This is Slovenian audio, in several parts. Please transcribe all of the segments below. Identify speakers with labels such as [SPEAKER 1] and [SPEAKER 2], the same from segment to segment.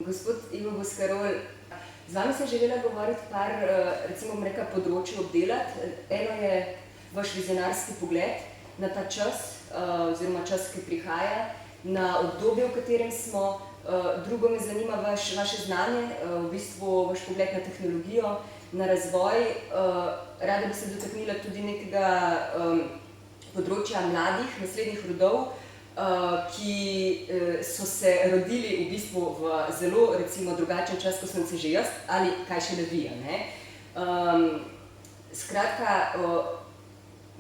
[SPEAKER 1] Gospod Ivo Boscarol, z vami sem želela govoriti par, recimo področij obdelati. Eno je vaš vizionarski pogled na ta čas, oziroma čas, ki prihaja, na obdobje, v katerem smo. Drugo me zanima vaše znanje, v bistvu vaš pogled na tehnologijo, na razvoj. Rada bi se dotaknila tudi nekega področja mladih, naslednjih rodov, ki so se rodili v bistvu v zelo, recimo, drugačen čas, kot sem se že jaz, ali kaj še ne vi, ne? Skratka,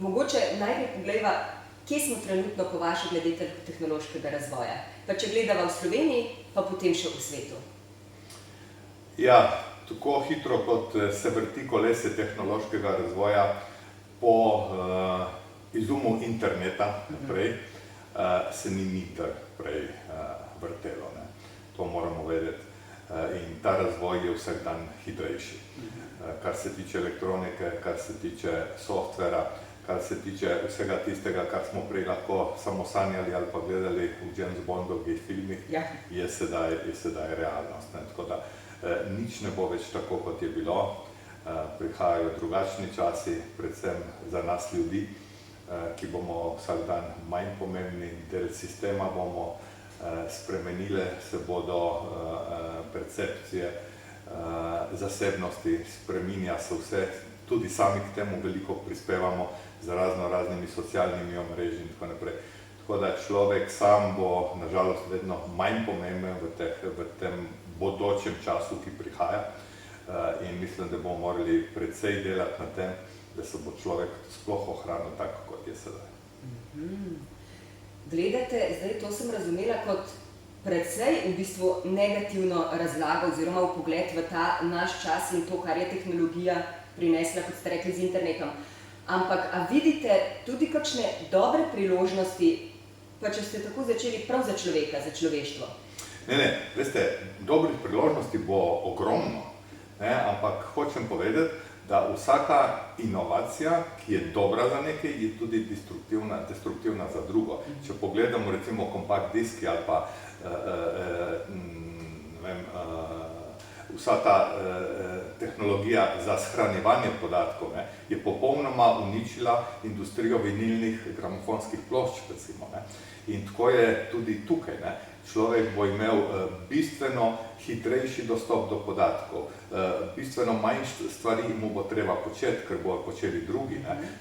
[SPEAKER 1] mogoče najprej poglejva, kje smo trenutno po vaše glede tehnološkega razvoja? Pa če gledava v Sloveniji, pa potem še v svetu.
[SPEAKER 2] Ja, tako hitro, kot se vrti kolesje tehnološkega razvoja po izumu interneta naprej, se ni nikdar prej vrtelo. To moramo vedeti. In ta razvoj je vsak dan hitrejši. Kar se tiče elektronike, kar se tiče softvera, kar se tiče vsega tistega, kar smo prej lahko samo sanjali ali pa gledali v James Bondovih filmih, je sedaj realnost. Tako da nič ne bo več tako, kot je bilo. Prihajajo drugačni časi, predvsem za nas ljudi, ki bomo vsak dan manj pomembni, del sistema bomo spremenile, se bodo percepcije zasebnosti, spreminja se vse, tudi sami k temu veliko prispevamo z raznimi socialnimi omrežji in tako naprej. Tako da človek sam bo nažalost vedno manj pomemben v tem bodočem času, ki prihaja, in mislim, da bomo morali precej delati na tem, da se bo človek sploh ohranil tako, kot je sedaj.
[SPEAKER 1] Gledate, zdaj to sem razumela kot precej v bistvu negativno razlago oziroma vpogled v ta naš čas in to, kar je tehnologija prinesla, kot ste rekli, z internetom. Ampak, a vidite tudi kakšne dobre priložnosti, pa če ste tako začeli, prav za človeka, za človeštvo?
[SPEAKER 2] Ne, veste, dobrih priložnosti bo ogromno, ampak hočem povedati, da vsaka inovacija, ki je dobra za nekaj, je tudi destruktivna za drugo. Če pogledamo recimo kompakt diski ali pa vsa ta tehnologija za shranjevanje podatkov je popolnoma uničila industrijo vinilnih gramofonskih plošč, recimo. In tako je tudi tukaj. Človek bo imel bistveno hitrejši dostop do podatkov, bistveno manj stvari mu bo treba početi, ker bojo počeli drugi.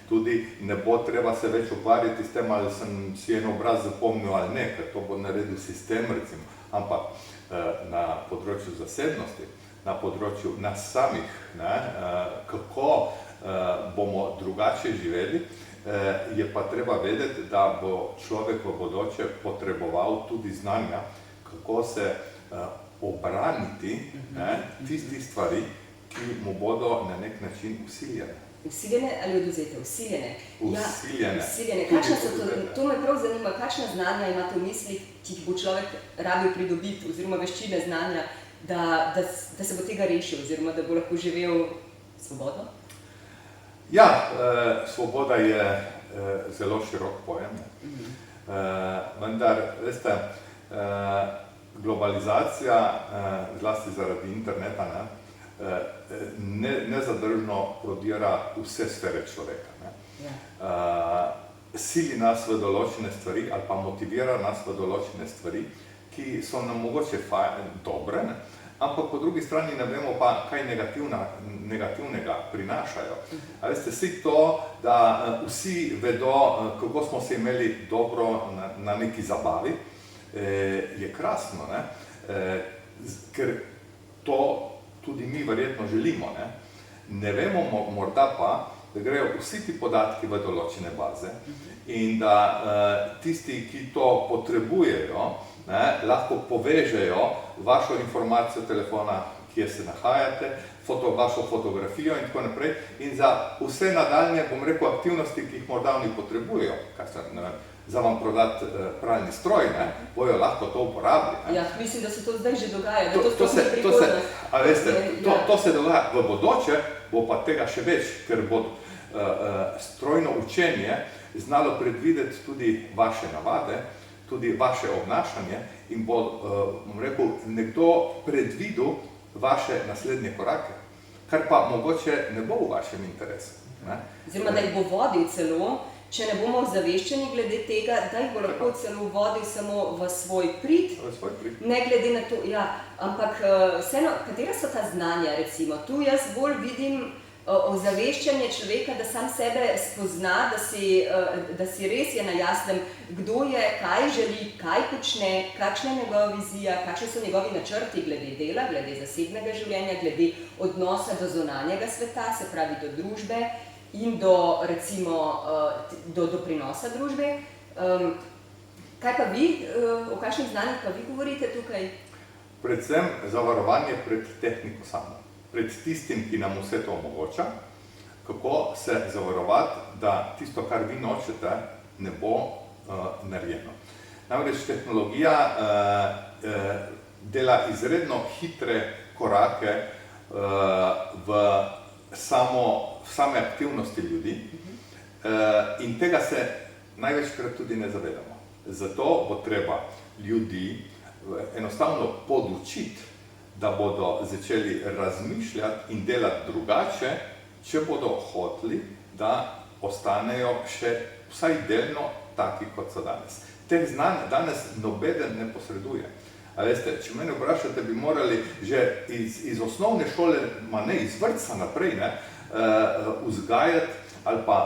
[SPEAKER 2] Tudi ne bo treba se več ukvarjati s tem, ali sem si en obraz zapomnil ali ne, ker to bo naredil sistem, recimo. Ampak na področju zasebnosti, na področju nas samih, kako bomo drugače živeli, je pa treba vedeti, da bo človek v bodoče potreboval tudi znanja, kako se obraniti tistih stvari, ki mu bodo na nek način vsiljene.
[SPEAKER 1] Vsiljene ali odvzete? Vsiljene.
[SPEAKER 2] Vsiljene.
[SPEAKER 1] Kakšna so to me prav zanima, kakšna znanja imate v mislih, ki jih bo človek rabil pridobiti, oziroma veščine znanja, da se bo tega rešil, oziroma da bo lahko živel svobodno?
[SPEAKER 2] Ja, svoboda je zelo širok pojem. Vendar, veste, globalizacija, zlasti zaradi interneta, nezadržno prodira vse sfere človeka. Sili nas v določene stvari ali pa motivira nas v določene stvari, ki so nam mogoče dobre, ampak po drugi strani ne vemo pa, kaj negativnega prinašajo. A veste, vsi to, da vsi vedo, kako smo se imeli dobro na neki zabavi, je krasno, ker to tudi mi verjetno želimo. Ne vemo morda pa, da grejo vsi ti podatki v določene baze in da tisti, ki to potrebujejo, lahko povežejo vašo informacijo telefona, kje se nahajate, vašo fotografijo in tako naprej. In za vse nadaljne, bom rekel, aktivnosti, ki jih morda oni potrebujejo, za vam prodati pralni stroj, bojo lahko to uporabili.
[SPEAKER 1] Ja, mislim, da se to zdaj že dogaja, da to sploh ne prihodnost.
[SPEAKER 2] A veste, to se dogaja. V bodoče bo pa tega še več, ker bo strojno učenje znalo predvideti tudi vaše navade, tudi vaše obnašanje in bo, bom rekel, nekdo predvidel vaše naslednje korake, kar pa mogoče ne bo v vašem interesu.
[SPEAKER 1] Oziroma, da jih bo vodil celo, če ne bomo zaveščeni glede tega, da jih bo lahko celo vodil samo v svoj prid, ne glede na to, ja, ampak vseeno, katera so ta znanja, recimo? Tu jaz bolj vidim ozaveščanje človeka, da sam sebe spozna, da si res je na jasnem, kdo je, kaj želi, kaj počne, kakšna je njegova vizija, kakšni so njegovi načrti glede dela, glede zasebnega življenja, glede odnosa do zunanjega sveta, se pravi do družbe in do, recimo, do doprinosa družbe. Kaj pa vi, o kakšnih znanjih pa vi govorite tukaj?
[SPEAKER 2] Predvsem zavarovanje pred tehniko samo. Pred tistim, ki nam vse to omogoča, kako se zavarovati, da tisto, kar vi nočete, ne bo narejeno. Namreč tehnologija dela izredno hitre korake v same aktivnosti ljudi in tega se največkrat tudi ne zavedamo. Zato bo treba ljudi enostavno podučiti, da bodo začeli razmišljati in delati drugače, če bodo hoteli, da ostanejo še vsaj delno taki, kot so danes. Teh znanj danes nobeden ne posreduje. A veste, če mene vprašate, bi morali že iz osnovne šole, ne iz vrtca naprej, vzgajati ali pa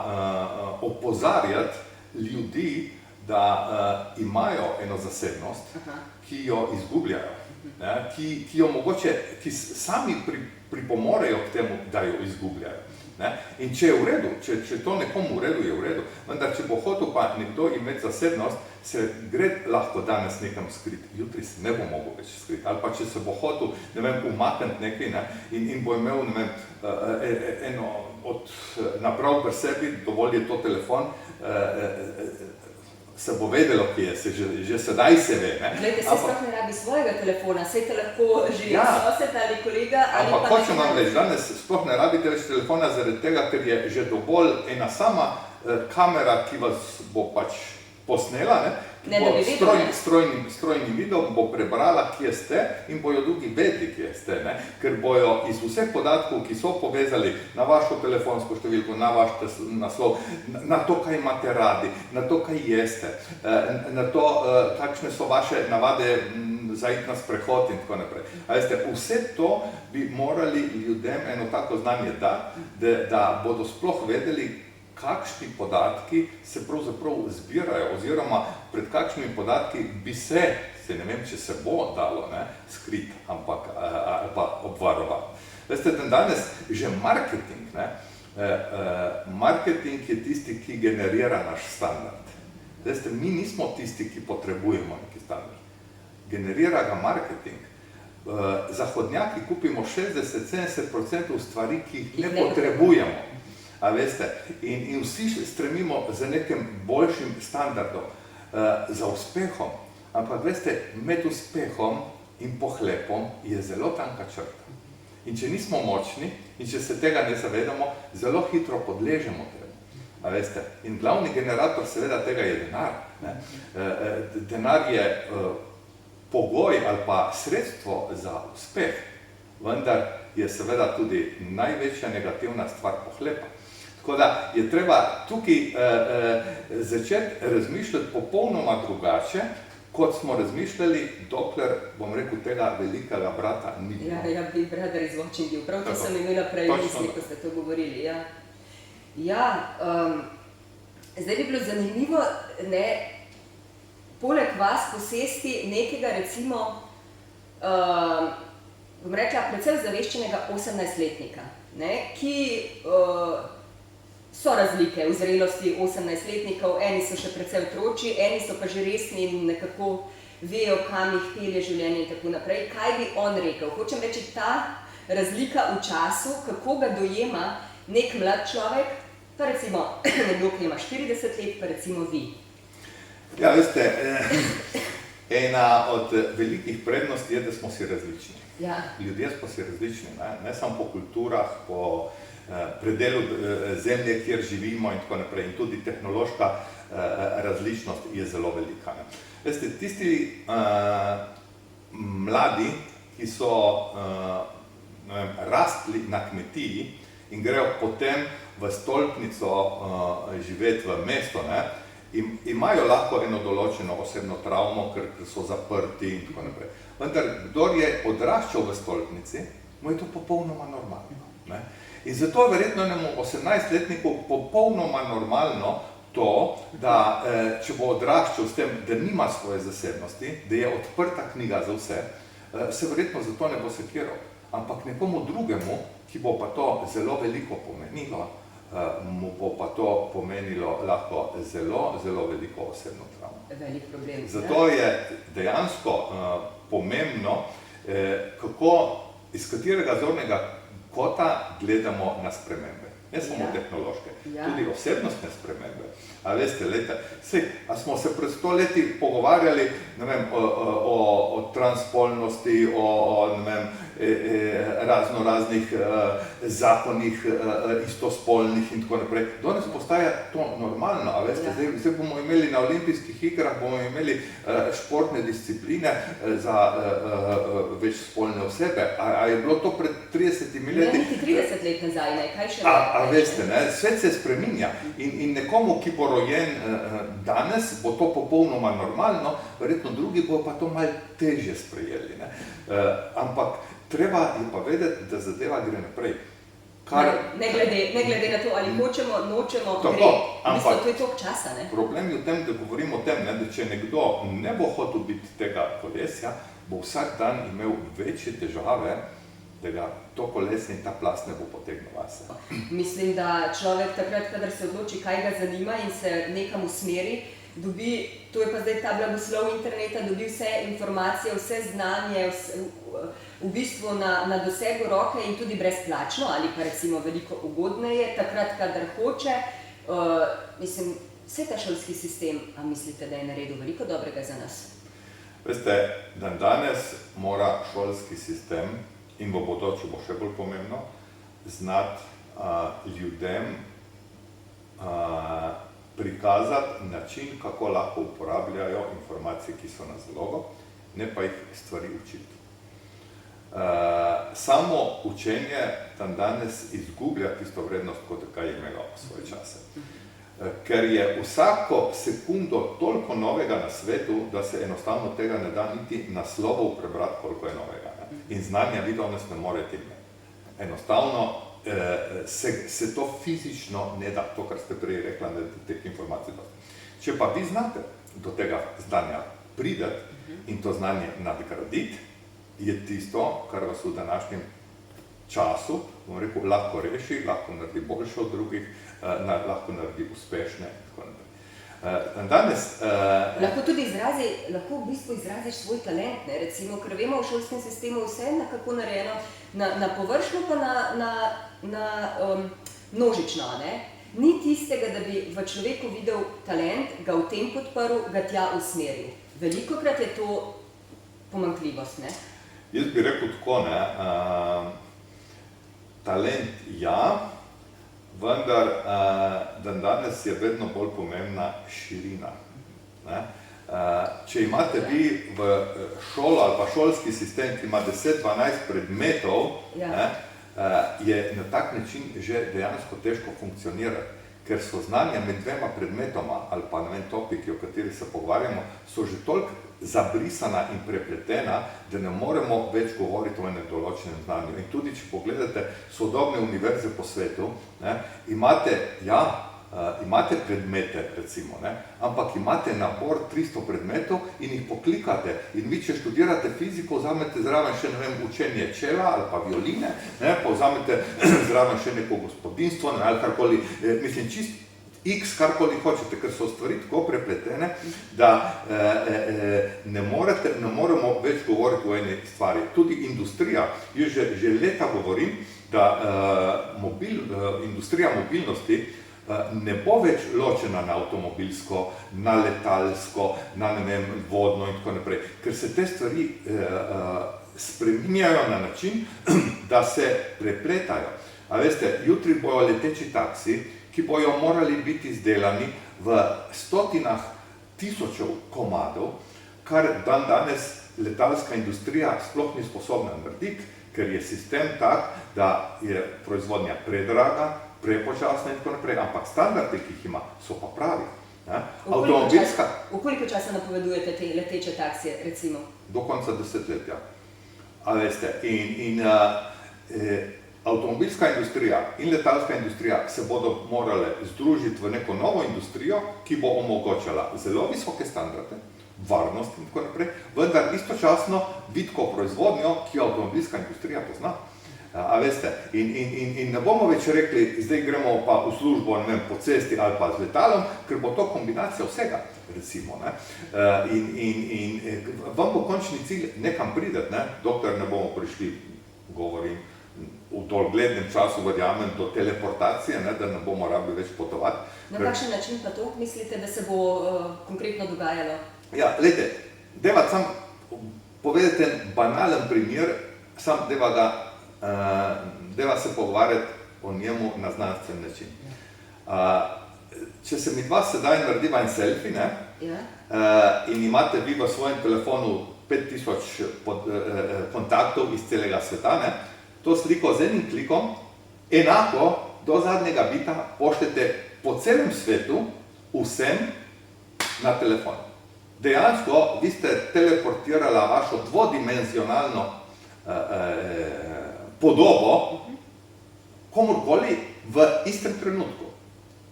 [SPEAKER 2] opozarjati ljudi, da imajo eno zasebnost, ki jo izgubljajo. Ki sami pripomorejo k temu, da jo izgubljajo. In če je v redu, če to nekomu v redu, je v redu, vendar če bo hotel pa nekdo imeti zasebnost, se gre lahko danes nekam skriti, jutri se ne bo mogel več skriti. Ali pa če se bo hotel, umakniti nekaj in bo imel, eno od naprav pri sebi, dovolj je to telefon, se bo vedelo, kje je, že sedaj se ve.
[SPEAKER 1] Glejte, se sploh ne rabi svojega telefona, saj te lahko že sosed ali kolega ali pa...
[SPEAKER 2] Ampak hočem vam reči, danes sploh ne rabite več telefona zaradi tega, ker je že dovolj ena sama kamera, ki vas bo pač posnela, ki bo strojnim videom bo prebrala, kje ste in bojo drugi vedeli, kje ste, ker bojo iz vseh podatkov, ki so povezali na vašo telefonsko številko, na vaš naslov, na to, kaj imate radi, na to, kaj jeste, na to, kakšne so vaše navade za iti na sprehod in tako naprej. A veste, vse to bi morali ljudem eno tako znanje dati, da bodo sploh vedeli, kakšni podatki se pravzaprav zbirajo, oziroma pred kakšnimi podatki bi se ne vem, če se bo dalo skriti, ampak ali pa obvarovati. Veste, danes že marketing, marketing je tisti, ki generira naš standard. Veste, mi nismo tisti, ki potrebujemo neki standard. Generira ga marketing. Zahodnjaki kupimo 60-70% stvari, ki jih ne potrebujemo. A veste, in vsi stremimo za nekim boljšim standardom, za uspehom, ampak veste, med uspehom in pohlepom je zelo tanka črta. In če nismo močni in če se tega ne zavedamo, zelo hitro podležemo temu. A veste, in glavni generator seveda tega je denar. Denar je pogoj ali pa sredstvo za uspeh, vendar je seveda tudi največja negativna stvar pohlepa. Tako da je treba tukaj začeti razmišljati popolnoma drugače, kot smo razmišljali, dokler, bom rekel, tega velikega brata ni bilo.
[SPEAKER 1] Ja, Big Brother is watching you. Prav to sem imela prej misli, ko ste to govorili. Zdaj bi bilo zanimivo, poleg vas posesti nekega, recimo, bom rekla, predvsem zaveščenega 18-letnika, ki so razlike v zrelosti 18-letnikov, eni so še precej otročji, eni so pa že resni in nekako vejo, kam jih pelje življenje in tako naprej. Kaj bi on rekel? Hočem reči, ta razlika v času, kako ga dojema nek mlad človek, pa recimo nekdo, ki ima 40 let, pa recimo vi.
[SPEAKER 2] Ja, veste, ena od velikih prednosti je, da smo si različni. Ljudje smo si različni, ne samo po kulturah, po predelu zemlje, kjer živimo in tako naprej. In tudi tehnološka različnost je zelo velika. Veste, tisti mladi, ki so rastli na kmetiji in grejo potem v stolpnico živeti v mesto, imajo lahko eno določeno osebno travmo, ker so zaprti in tako naprej. Vendar, kdor je odraščal v stolpnici, mu je to popolnoma normalno. In zato je verjetno enemu 18-letniku popolnoma normalno to, da če bo odraščal s tem, da nima svoje zasebnosti, da je odprta knjiga za vse, se verjetno zato ne bo sekiral. Ampak nekomu drugemu, ki bo pa to zelo veliko pomenilo, mu bo pa to pomenilo lahko zelo, zelo veliko osebno travmo.
[SPEAKER 1] Velik problem.
[SPEAKER 2] Zato je dejansko pomembno, iz katerega zornega kota gledamo na spremembe. Ne samo tehnološke, tudi osebnostne spremembe. A veste, a smo se pred 100 leti pogovarjali, ne vem, o transspolnosti, o raznih zakonih istospolnih in tako naprej. Danes postaja to normalno, a veste, zdaj bomo imeli na olimpijskih igrah, bomo imeli športne discipline za večspolne osebe. A je bilo to pred 30 leti?
[SPEAKER 1] Ne, niti 30 let nazaj, ne, kaj še ne?
[SPEAKER 2] A veste, svet se spreminja in nekomu, ki bo rojen danes, bo to popolnoma normalno, verjetno drugi bo pa to malo težje sprejeli. Ampak treba je pa vedeti, da zadeva gre naprej.
[SPEAKER 1] Ne glede na to, ali hočemo, nočemo, gre. Mislim, to je toliko časa, ne?
[SPEAKER 2] Problem je v tem, da govorimo o tem, da če nekdo ne bo hotel biti tega kolesja, bo vsak dan imel večje težave, da ga to kolesje in ta plast ne bo potegnil vase.
[SPEAKER 1] Mislim, da človek takrat, kadar se odloči, kaj ga zanima in se nekam usmeri, dobi, to je pa zdaj ta blagoslov interneta, dobi vse informacije, vse znanje, v bistvu na dosegu roke in tudi brezplačno, ali pa recimo veliko ugodneje, takrat, kadar hoče. Mislim, vse ta šolski sistem, a mislite, da je naredil veliko dobrega za nas?
[SPEAKER 2] Veste, danes mora šolski sistem, in v bodoče bo še bolj pomembno, znati ljudem prikazati način, kako lahko uporabljajo informacije, ki so na zalogo, ne pa jih stvari učiti. Samo učenje tam danes izgublja tisto vrednost, kot kaj je imelo svoje čase. Ker je vsako sekundo toliko novega na svetu, da se enostavno tega ne da niti naslovov prebrati, koliko je novega. In znanja vi danes ne morete imeti. Enostavno se to fizično ne da, to, kar ste prej rekla, da je teh informacij dosti. Če pa vi znate do tega znanja prideti in to znanje nadgraditi, je tisto, kar vas v današnjem času, bom rekel, lahko reši, lahko naredi boljše od drugih, lahko naredi uspešne in tako naprej. Danes...
[SPEAKER 1] Lahko tudi lahko v bistvu izraziš svoj talent, ne? Recimo, ker vemo v šolskem sistemu vse nekako narejeno na površno pa na množično, ne? Ni tistega, da bi v človeku videl talent, ga v tem podprl, ga tja usmeril. Velikokrat je to pomanjkljivost, ne?
[SPEAKER 2] Jaz bi rekel tako, talent ja, vendar danes je vedno bolj pomembna širina. Če imate vi v šolo ali pa šolski sistem, ki ima 10-12 predmetov, je na tak način že dejansko težko funkcionirati, ker so znanja med dvema predmetoma ali pa topiki, o katerih se pogovarjamo, so že toliko zabrisana in prepletena, da ne moremo več govoriti o enem določenem znanju. In tudi, če pogledate sodobne univerze po svetu, imate predmete, recimo, ampak imate nabor 300 predmetov in jih poklikate. In vi, če študirate fiziko, vzamete zraven še, učenje čela ali pa violine, pa vzamete zraven še neko gospodinstvo, ali karkoli, mislim, čisto X, karkoli hočete, ker so stvari tako prepletene, da ne moremo več govoriti o eni stvari. Tudi industrija, jaz že leta govorim, da industrija mobilnosti ne bo več ločena na avtomobilsko, na letalsko, na vodno in tako naprej, ker se te stvari spreminjajo na način, da se prepletajo. A veste, jutri bojo leteči taksi, ki bojo morali biti izdelani v stotinah tisočev komadov, kar danes letalska industrija sploh ni sposobna narediti, ker je sistem tak, da je proizvodnja predraga, prepočasna in tako naprej, ampak standardi, ki jih ima, so pa pravi.
[SPEAKER 1] V koliko časa napovedujete te leteče taksije, recimo?
[SPEAKER 2] Do konca desetletja. A veste, avtomobilska industrija in letalska industrija se bodo morale združiti v neko novo industrijo, ki bo omogočala zelo visoke standarde, varnost in tako naprej, vendar istočasno vitko proizvodnjo, ki avtomobilska industrija pozna. A veste, in ne bomo več rekli, zdaj gremo pa v službo, ne vem, po cesti ali pa z letalom, ker bo to kombinacija vsega, recimo, ne. In vam bo končni cilj nekam prideti, ne, dokler ne bomo prišli, govorim, v dolglednem času, verjamem, do teleportacije, ne, da ne bomo rabili več potovati.
[SPEAKER 1] Na kakšen način pa to mislite, da se bo konkretno dogajalo?
[SPEAKER 2] Ja, glejte, deva sam povedati en banalen primer, sam deva se pogovarjati o njemu na znanstven način. Če se mi dva sedaj narediva en selfie, ne, in imate vi v svojem telefonu 5000 kontaktov iz celega sveta, ne, to sliko z enim klikom, enako do zadnjega bita pošljete po celem svetu vsem na telefon. Dejansko vi ste teleportirala vašo dvodimenzionalno podobo komorkoli v istem trenutku.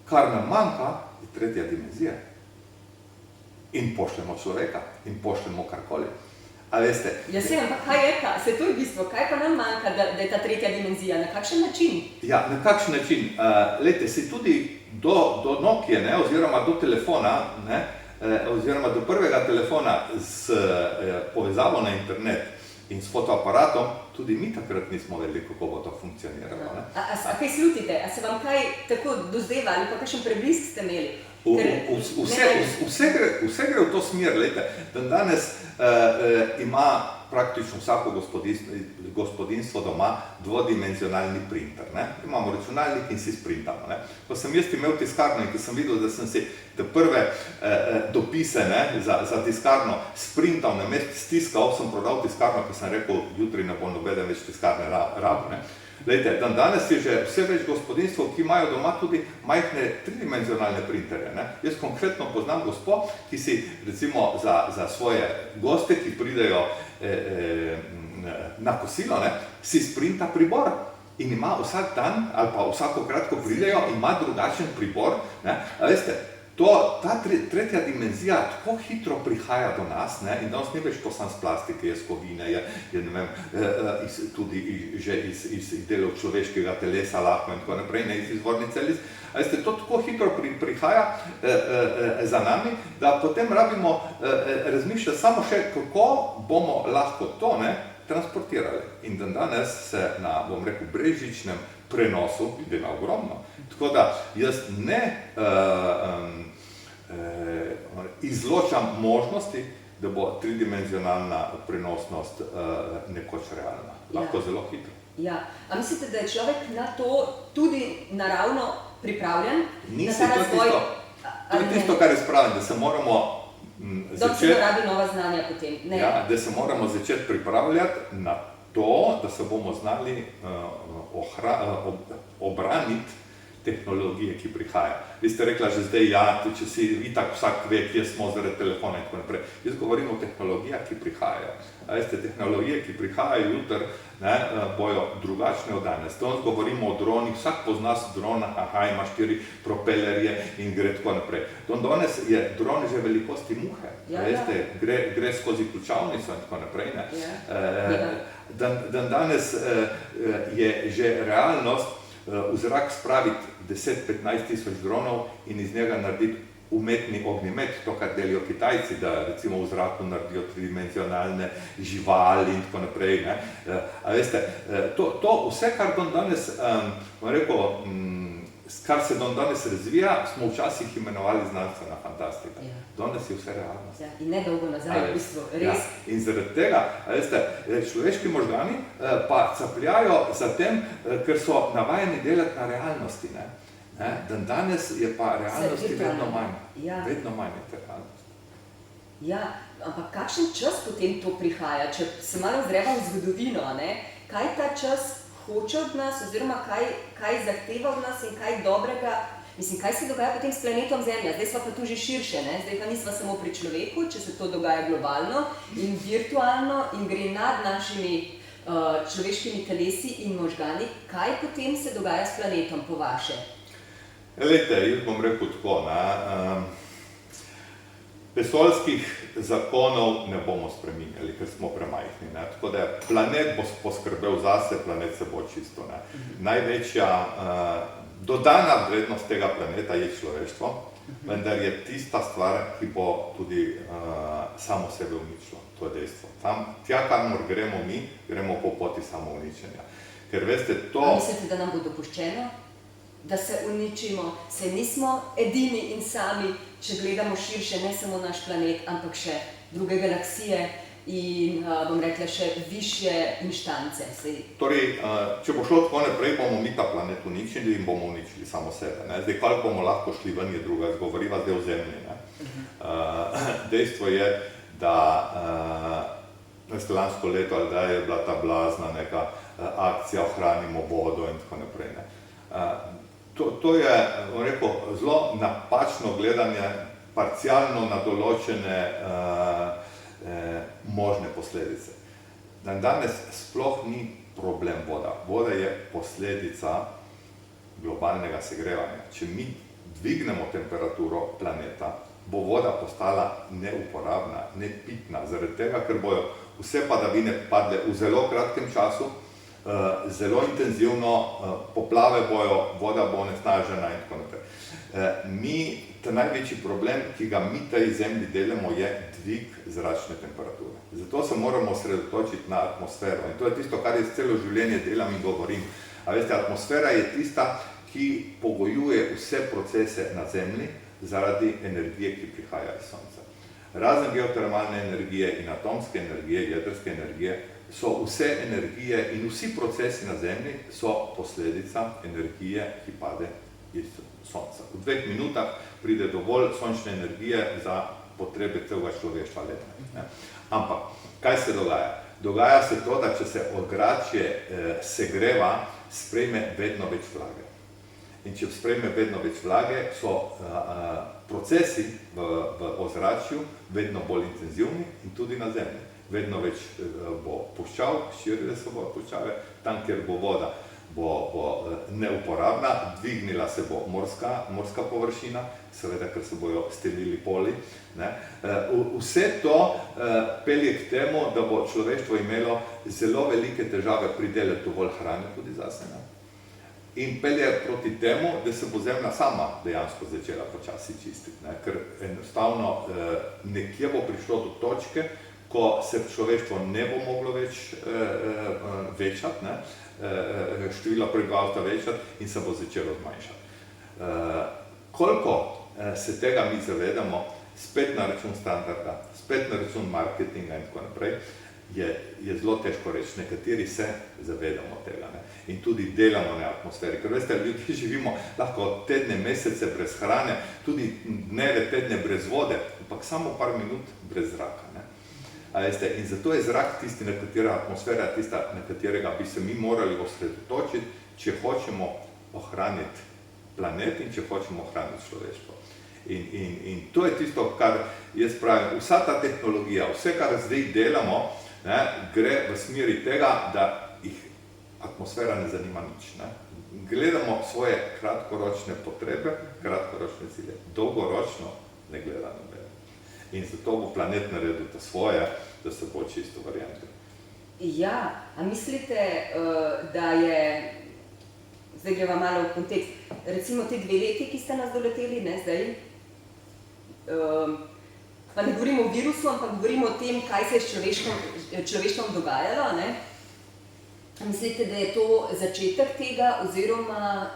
[SPEAKER 2] Kar nam manjka, je tretja dimenzija. In pošljemo človeka, in pošljemo karkoli. A veste?
[SPEAKER 1] Ja, se, ampak kaj je ta? Se to je bistvo, kaj pa nam manjka, da je ta tretja dimenzija? Na kakšen način?
[SPEAKER 2] Ja, na kakšen način? Glejte, si tudi do Nokije, ne, oziroma do telefona, ne, oziroma do prvega telefona s povezavo na internet in s fotoaparatom, tudi mi takrat nismo vedeli, kako bo to funkcioniralo. Ne?
[SPEAKER 1] A kaj slutite? A se vam kaj tako dozdeva ali pa kakšen preblisk ste imeli?
[SPEAKER 2] Vse gre v to smer, glejte, da danes ima praktično vsako gospodinstvo doma dvodimenzionalni printer. Ne? Imamo računalnik in si sprintamo. Ne? Ko sem jaz imel tiskarno in ko sem videl, da sem si te prve dopise, ne, za tiskarno sprintal, namesto stiskal, sem prodal tiskarno, ko sem rekel, jutri ne bo nobeden več tiskarne rabil. Ne? Lejte, danes je že vse več gospodinstv, ki imajo doma tudi majhne tridimenzionalne printerje. Ne? Jaz konkretno poznam gospo, ki si recimo za svoje goste, ki pridejo na kosilo, ne, si sprinta pribor in ima vsak dan ali pa vsakokrat, ko pridejo, ima drugačen pribor. Ne? A veste, ta tretja dimenzija tako hitro prihaja do nas, ne, in danes ni več to samo z plastike, je z kovine, je ne vem, tudi že iz delov človeškega telesa, lahko in tako naprej, ne iz izvornih celic. A veste, to tako hitro prihaja za nami, da potem rabimo razmišljati samo še, kako bomo lahko to, ne, transportirali. In danes se na, bom rekel, brezžičnem prenosu dela ogromno. Tako da jaz ne izločam možnosti, da bo tridimenzionalna prenosnost nekoč realna. Lahko zelo hitro.
[SPEAKER 1] Ja. A mislite, da je človek na to tudi naravno pripravljen?
[SPEAKER 2] To je tisto, kar je spravljeno, da se moramo
[SPEAKER 1] začeti... Da se rabi nova znanja potem. Ne.
[SPEAKER 2] Ja, da se moramo začeti pripravljati na to, da se bomo znali obraniti tehnologije, ki prihaja. Vi ste rekla že zdaj, ja, če si itak vsak ve, kje smo zaradi telefona in tako naprej. Jaz govorim o tehnologijah, ki prihajajo. Veste, tehnologije, ki prihajajo jutri, bojo drugačne od danes. Danes govorimo o dronih, vsak pozna drona, ima 4 propelerje in gre tako naprej. Danes je dron že velikosti muhe. Veste, gre skozi ključavnico in tako naprej. Danes je že realnost v zrak spraviti 10-15 tisoč dronov in iz njega narediti umetni ognjemet, to, kar delijo Kitajci, da recimo v zraku naredijo tridimenzionalne živali in tako naprej. A veste, to vse, kar danes, bom rekel, kar se danes razvija, smo včasih imenovali znanstvena fantastika.
[SPEAKER 1] Ja.
[SPEAKER 2] Danes je vse realnost.
[SPEAKER 1] Ja, in ne dolgo nazaj, v bistvu, res.
[SPEAKER 2] Ja. In zaradi tega, veste, človeški možgani pa capljajo za tem, ker so navajeni delati na realnosti. Danes je pa realnosti vedno manj.
[SPEAKER 1] Ja.
[SPEAKER 2] Vedno manj je te realnosti.
[SPEAKER 1] Ja, ampak kakšen čas potem to prihaja? Če se malo ozreva v zgodovino, kaj ta čas hoče od nas, oziroma kaj zahteva od nas in kaj dobrega, kaj se dogaja potem s planetom Zemlja? Zdaj smo pa tu že širše, zdaj pa nismo samo pri človeku, če se to dogaja globalno in virtualno in gre nad našimi človeškimi telesi in možgani. Kaj potem se dogaja s planetom, po vaše?
[SPEAKER 2] Glejte, jaz bom rekel tako, vesoljskih zakonov ne bomo spreminjali, ker smo premajhni. Tako da planet bo poskrbel zase, planet se bo čisto. Največja dodana vrednost tega planeta je človeštvo, vendar je tista stvar, ki bo tudi samo sebe uničilo. To je dejstvo. Tja, kamor gremo mi, gremo po poti samouničenja. Ker veste, to...
[SPEAKER 1] A mislite, da nam bo dopuščeno, da se uničimo? Se nismo edini in sami, če gledamo širše, ne samo naš planet, ampak še druge galaksije in, bom rekla, še višje inštance.
[SPEAKER 2] Torej, če bo šlo tako naprej, bomo mi ta planet uničili in bomo uničili samo sebe. Zdaj, kako bomo lahko šli ven, je druga, govoriva zdaj o Zemlji. Dejstvo je, da lansko leto ali da je bila ta blazna neka akcija Ohranimo vodo in tako naprej. To je, bom rekel, zelo napačno gledanje, parcialno na določene možne posledice. Danes sploh ni problem voda. Voda je posledica globalnega segrevanja. Če mi dvignemo temperaturo planeta, bo voda postala neuporabna, nepitna, zaradi tega, ker bojo vse padavine padle v zelo kratkem času, zelo intenzivno, poplave bojo, voda bo onesnažena in tako naprej. Ta največji problem, ki ga mi tej zemlji delamo, je dvig zračne temperature. Zato se moramo osredotočiti na atmosfero. In to je tisto, kar jaz celo življenje delam in govorim. A veste, atmosfera je tista, ki pogojuje vse procese na zemlji zaradi energije, ki prihaja iz Sonca. Razen geotermalne energije in atomske energije, jedrske energije, so vse energije in vsi procesi na Zemlji so posledica energije, ki pade iz Sonca. V 2 minutah pride dovolj sončne energije za potrebe celega človeštva letno. Ampak, kaj se dogaja? Dogaja se to, da če se ozračje segreva, sprejme vedno več vlage. In če sprejme vedno več vlage, so procesi v ozračju vedno bolj intenzivni in tudi na Zemlji. Vedno več bo puščav, širile se bo puščave, tam, kjer bo voda, bo neuporabna, dvignila se bo morska površina, seveda, ker se bojo stelili poli. Vse to pelje k temu, da bo človeštvo imelo zelo velike težave pridelati dovolj hrane tudi zase. In pelje proti temu, da se bo Zemlja sama dejansko začela počasi čistiti. Ker enostavno nekje bo prišlo do točke, ko se človeštvo ne bo moglo več večati, število prebivalstva večati in se bo začelo zmanjšati. Koliko se tega mi zavedamo, spet na račun standarda, spet na račun marketinga in tako naprej, je zelo težko reči. Nekateri se zavedamo tega in tudi delamo na atmosferi. Ker veste, ljudje živimo lahko tedne, mesece brez hrane, tudi dneve, tedne brez vode, ampak samo par minut brez zraka. In zato je zrak tisti, na katera atmosfera je tista, na katerega bi se mi morali osredotočiti, če hočemo ohraniti planet in če hočemo ohraniti človeštvo. In to je tisto, kar jaz pravim, vsa ta tehnologija, vse, kar zdaj delamo, gre v smeri tega, da jih atmosfera ne zanima nič. Gledamo svoje kratkoročne potrebe, kratkoročne cilje, dolgoročno ne gleda nobene. In zato bo planet naredil to svoje, da se bo čisto variantil.
[SPEAKER 1] Ja, a mislite, da je, zdaj greva malo v kontekst, recimo te 2 leti, ki ste nas doleteli, zdaj, pa ne govorimo o virusu, ampak govorimo o tem, kaj se je s človeštvom dogajalo, Mislite, da je to začetek tega, oziroma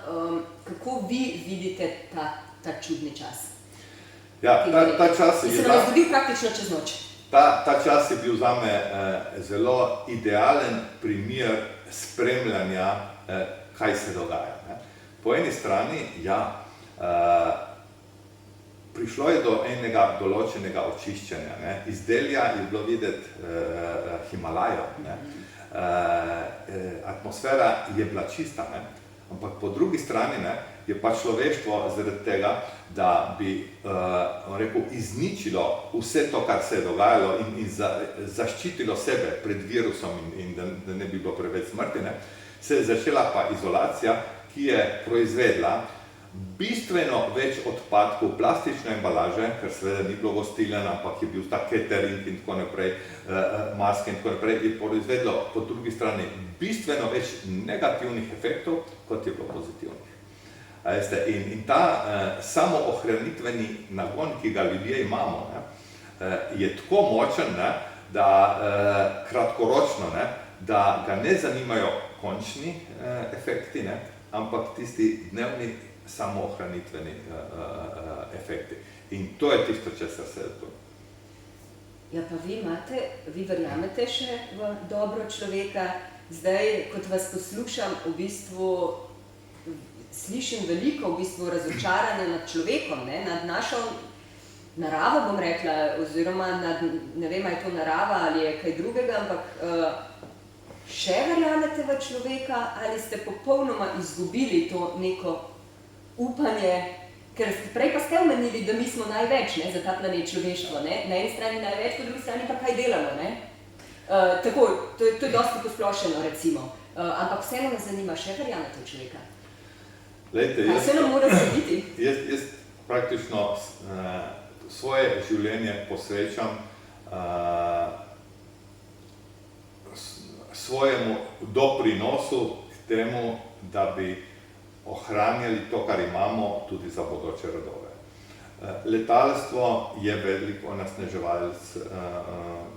[SPEAKER 1] kako vi vidite ta čudni čas?
[SPEAKER 2] Ja, ta čas
[SPEAKER 1] je se nam zgodil praktično čez noč.
[SPEAKER 2] Ta čas je bil zame zelo idealen primer spremljanja, kaj se dogaja. Ne. Po eni strani, ja, prišlo je do enega določenega očiščenja. Ne. Iz Delija je bilo videti Himalajo. Ne. Atmosfera je bila čista, ne. Ampak po drugi strani, ne, je pa človeštvo zaradi tega, da bi izničilo vse to, kar se je dogajalo in zaščitilo sebe pred virusom in da ne bi bilo preveč smrti, ne, se je začela pa izolacija, ki je proizvedla bistveno več odpadkov plastične embalaže, ker seveda ni bilo gostiln, ampak je bil ta catering in tako naprej, maske in tako naprej, je proizvedlo po drugi strani bistveno več negativnih efektov, kot je bilo pozitivnih. In ta samoohranitveni nagon, ki ga ljudje imamo, ne, je tako močen, ne, da kratkoročno, ne, da ga ne zanimajo končni efekti, ne, ampak tisti dnevni samoohranitveni efekti. In to je tisto, česar se je to.
[SPEAKER 1] Ja, pa vi verjamete še v dobro človeka. Zdaj, kot vas poslušam, v bistvu slišim veliko razočaranja nad človekom, ne, nad našo naravo, bom rekla, oziroma nad, ne vem, ali je to narava ali je kaj drugega, ampak še verjamete v človeka ali ste popolnoma izgubili to neko upanje, ker prej pa ste omenili, da mi smo največ, ne, za ta planet človeštvo, ne, na eni strani največ, po drugi strani pa kaj delamo, ne. Tako, to je dosti posplošeno, recimo, ampak vseeno me zanima, še verjamete v človeka?
[SPEAKER 2] Lejte,
[SPEAKER 1] kaj se nam mora zgoditi?
[SPEAKER 2] Jaz praktično svoje življenje posvečam svojemu doprinosu k temu, da bi ohranjali to, kar imamo, tudi za bodoče rodove. Letalstvo je velik onesnaževalec,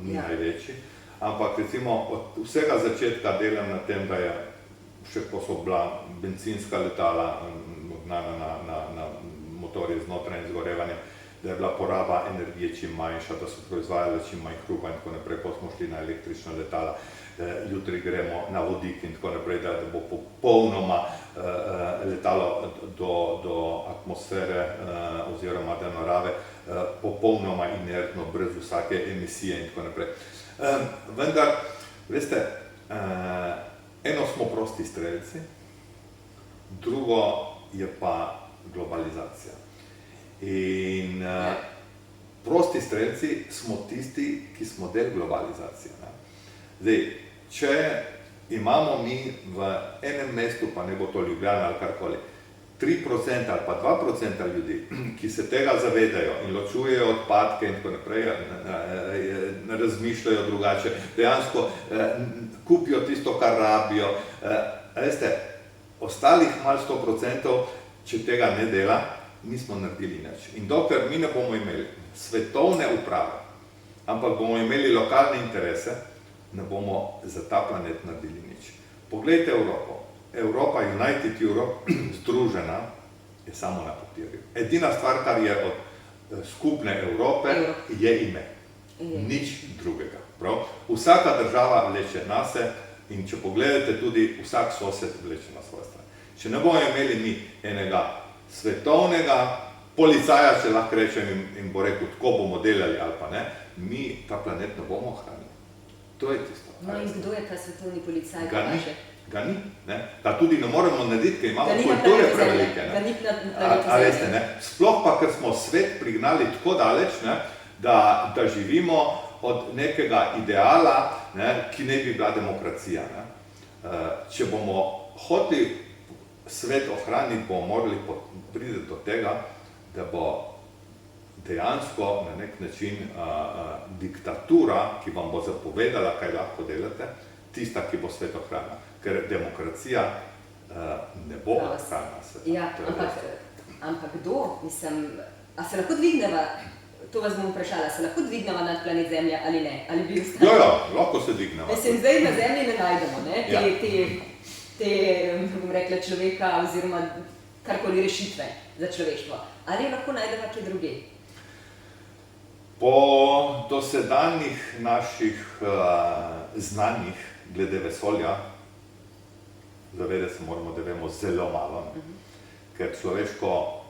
[SPEAKER 2] ni največji, ampak recimo od vsega začetka delam na tem, da je še ko so bila bencinska letala na motorje z notranjim izgorevanjem, da je bila poraba energije čim manjša, da so proizvajali čim manj hrupa in tako naprej, ko smo šli na električna letala, jutri gremo na vodik in tako naprej, da bo popolnoma letalo do atmosfere oziroma do narave popolnoma inertno, brez vsake emisije in tako naprej. Vendar, veste, eno smo prosti strelci, drugo je pa globalizacija. In prosti strelci smo tisti, ki smo del globalizacije. Zdaj, če imamo mi v enem mestu, pa ne bo to Ljubljana ali karkoli, 3% ali pa 2% ljudi, ki se tega zavedajo in ločujejo odpadke in tako naprej, razmišljajo drugače, dejansko kupijo tisto, kar rabijo. Veste, ostalih malo 100%, če tega ne dela, nismo naredili nič. In dokler mi ne bomo imeli svetovne uprave, ampak bomo imeli lokalne interese, ne bomo za ta planet naredili nič. Poglejte Evropo. Evropa, United Europe, združena, je samo na papirju. Edina stvar, kar je od skupne Evrope, je ime. Nič drugega. Prav? Vsaka država vleče nase in če pogledate tudi, vsak sosed vleče na svojo stran. Če ne bomo imeli mi enega svetovnega policaja, če lahko rečem, in bo rekel, tako bomo delali ali pa ne, mi ta planet ne bomo ohranili. To je tisto.
[SPEAKER 1] No in kdo je ta svetovni policaj?
[SPEAKER 2] Ga ni. Da tudi ne moremo narediti, ker imamo kulture prevelike.
[SPEAKER 1] Ga ni na planetu Zemlje.
[SPEAKER 2] Sploh pa, ker smo svet prignali tako daleč, da živimo od nekega ideala, ki ne bi bila demokracija. Če bomo hoteli svet ohraniti, bomo morali priti do tega, da bo dejansko na nek način diktatura, ki vam bo zapovedala, kaj lahko delate, tista, ki bo svet ohranila. Ker demokracija ne bo ohranila sveta.
[SPEAKER 1] Ja, ampak kdo? Mislim, a se lahko dvigneva to vas bom vprašala, se lahko dvignemo nad planet Zemlja ali ne? Ali bi ostali?
[SPEAKER 2] Ja, lahko se dvignemo.
[SPEAKER 1] Mislim, zdaj na Zemlji ne najdemo, ne?
[SPEAKER 2] Ja.
[SPEAKER 1] Bom rekla, človeka oziroma karkoli rešitve za človeštvo. Ali lahko najdemo kje druge?
[SPEAKER 2] Po dosedanjih naših znanjih glede vesolja, zavedati se moramo, da vemo zelo malo, ker človeško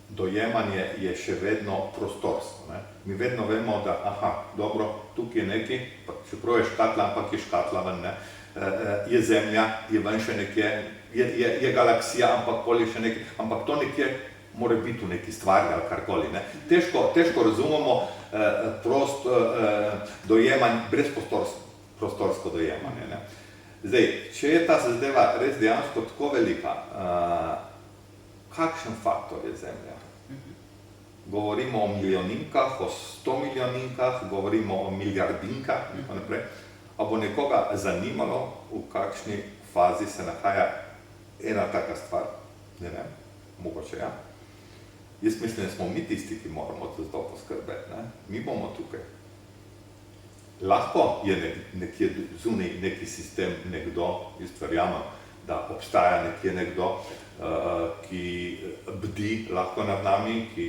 [SPEAKER 2] dojemanje je še vedno prostorsko. Ne? Mi vedno vemo, da dobro, tukaj je nekaj, čeprav je škatla, ampak je škatla ven, ne? Je Zemlja, je ven še nekje, je galaksija, ampak pol je še nekaj, ampak to nekje mora biti v neki stvari ali karkoli. Ne? Težko razumemo brez prostorsko dojemanje. Ne? Zdaj, če je ta zadeva res dejansko tako velika, kakšen faktor je Zemlja? Govorimo o milijoninkah, o 100 milijoninkah, govorimo o milijardinkah in tako naprej. A bo nekoga zanimalo, v kakšni fazi se nahaja ena taka stvar? Ne vem, mogoče ja. Jaz mislim, da smo mi tisti, ki moramo za to poskrbeti. Ne? Mi bomo tukaj. Lahko je nekje zunaj neki sistem, nekdo, jaz verjamem, da obstaja nekje nekdo, ki bdi lahko nad nami, ki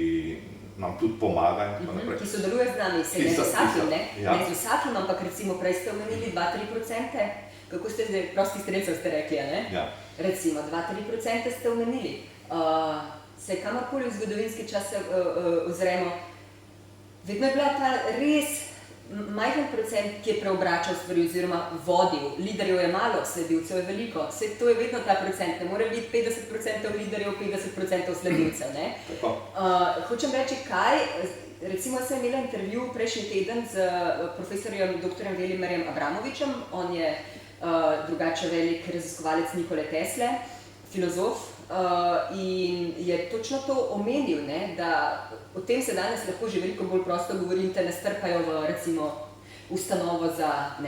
[SPEAKER 2] nam tudi pomaga in tako naprej.
[SPEAKER 1] Ki sodeluje z nami, se ne z vsakim, ne? Ne z vsakim, ampak recimo prej ste omenili 2-3%, kako ste zdaj, prosti strelcev ste rekli, ne?
[SPEAKER 2] Ja.
[SPEAKER 1] Recimo 2-3% ste omenili. Se kamorkoli v zgodovinski čas ozremo, vedno je bila ta res majhen procent, ki je preobračal stvari oziroma vodil. Liderjev je malo, sledilcev je veliko. To je vedno ta procent, ne more biti 50% liderjev, 50% sledilcev. Ne? Hočem reči, kaj, recimo sem imela intervju prejšnji teden z profesorjem dr. Velimarjem Abramovičem, on je drugače velik raziskovalec Nikole Tesle, filozof, in je točno to omenil, ne, da o tem se danes lahko že veliko bolj prosto govori in te ne strpajo v recimo ustanovo za,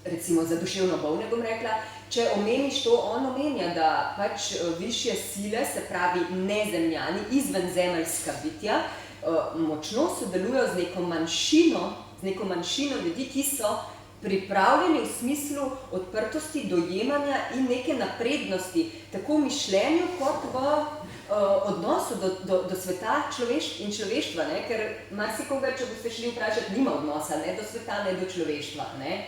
[SPEAKER 1] recimo za duševno bolne, bom rekla. Če omeniš to, on omenja, da pač višje sile, se pravi nezemljani, izvenzemeljska bitja, močno sodelujo z neko manjšino ljudi, ki so pripravljeni v smislu odprtosti, dojemanja in neke naprednosti, tako v mišljenju kot v odnosu do sveta in človeštva, ne? Ker marsikoga, če boste šli vprašati, nima odnosa ne do sveta, ne do človeštva. Ne?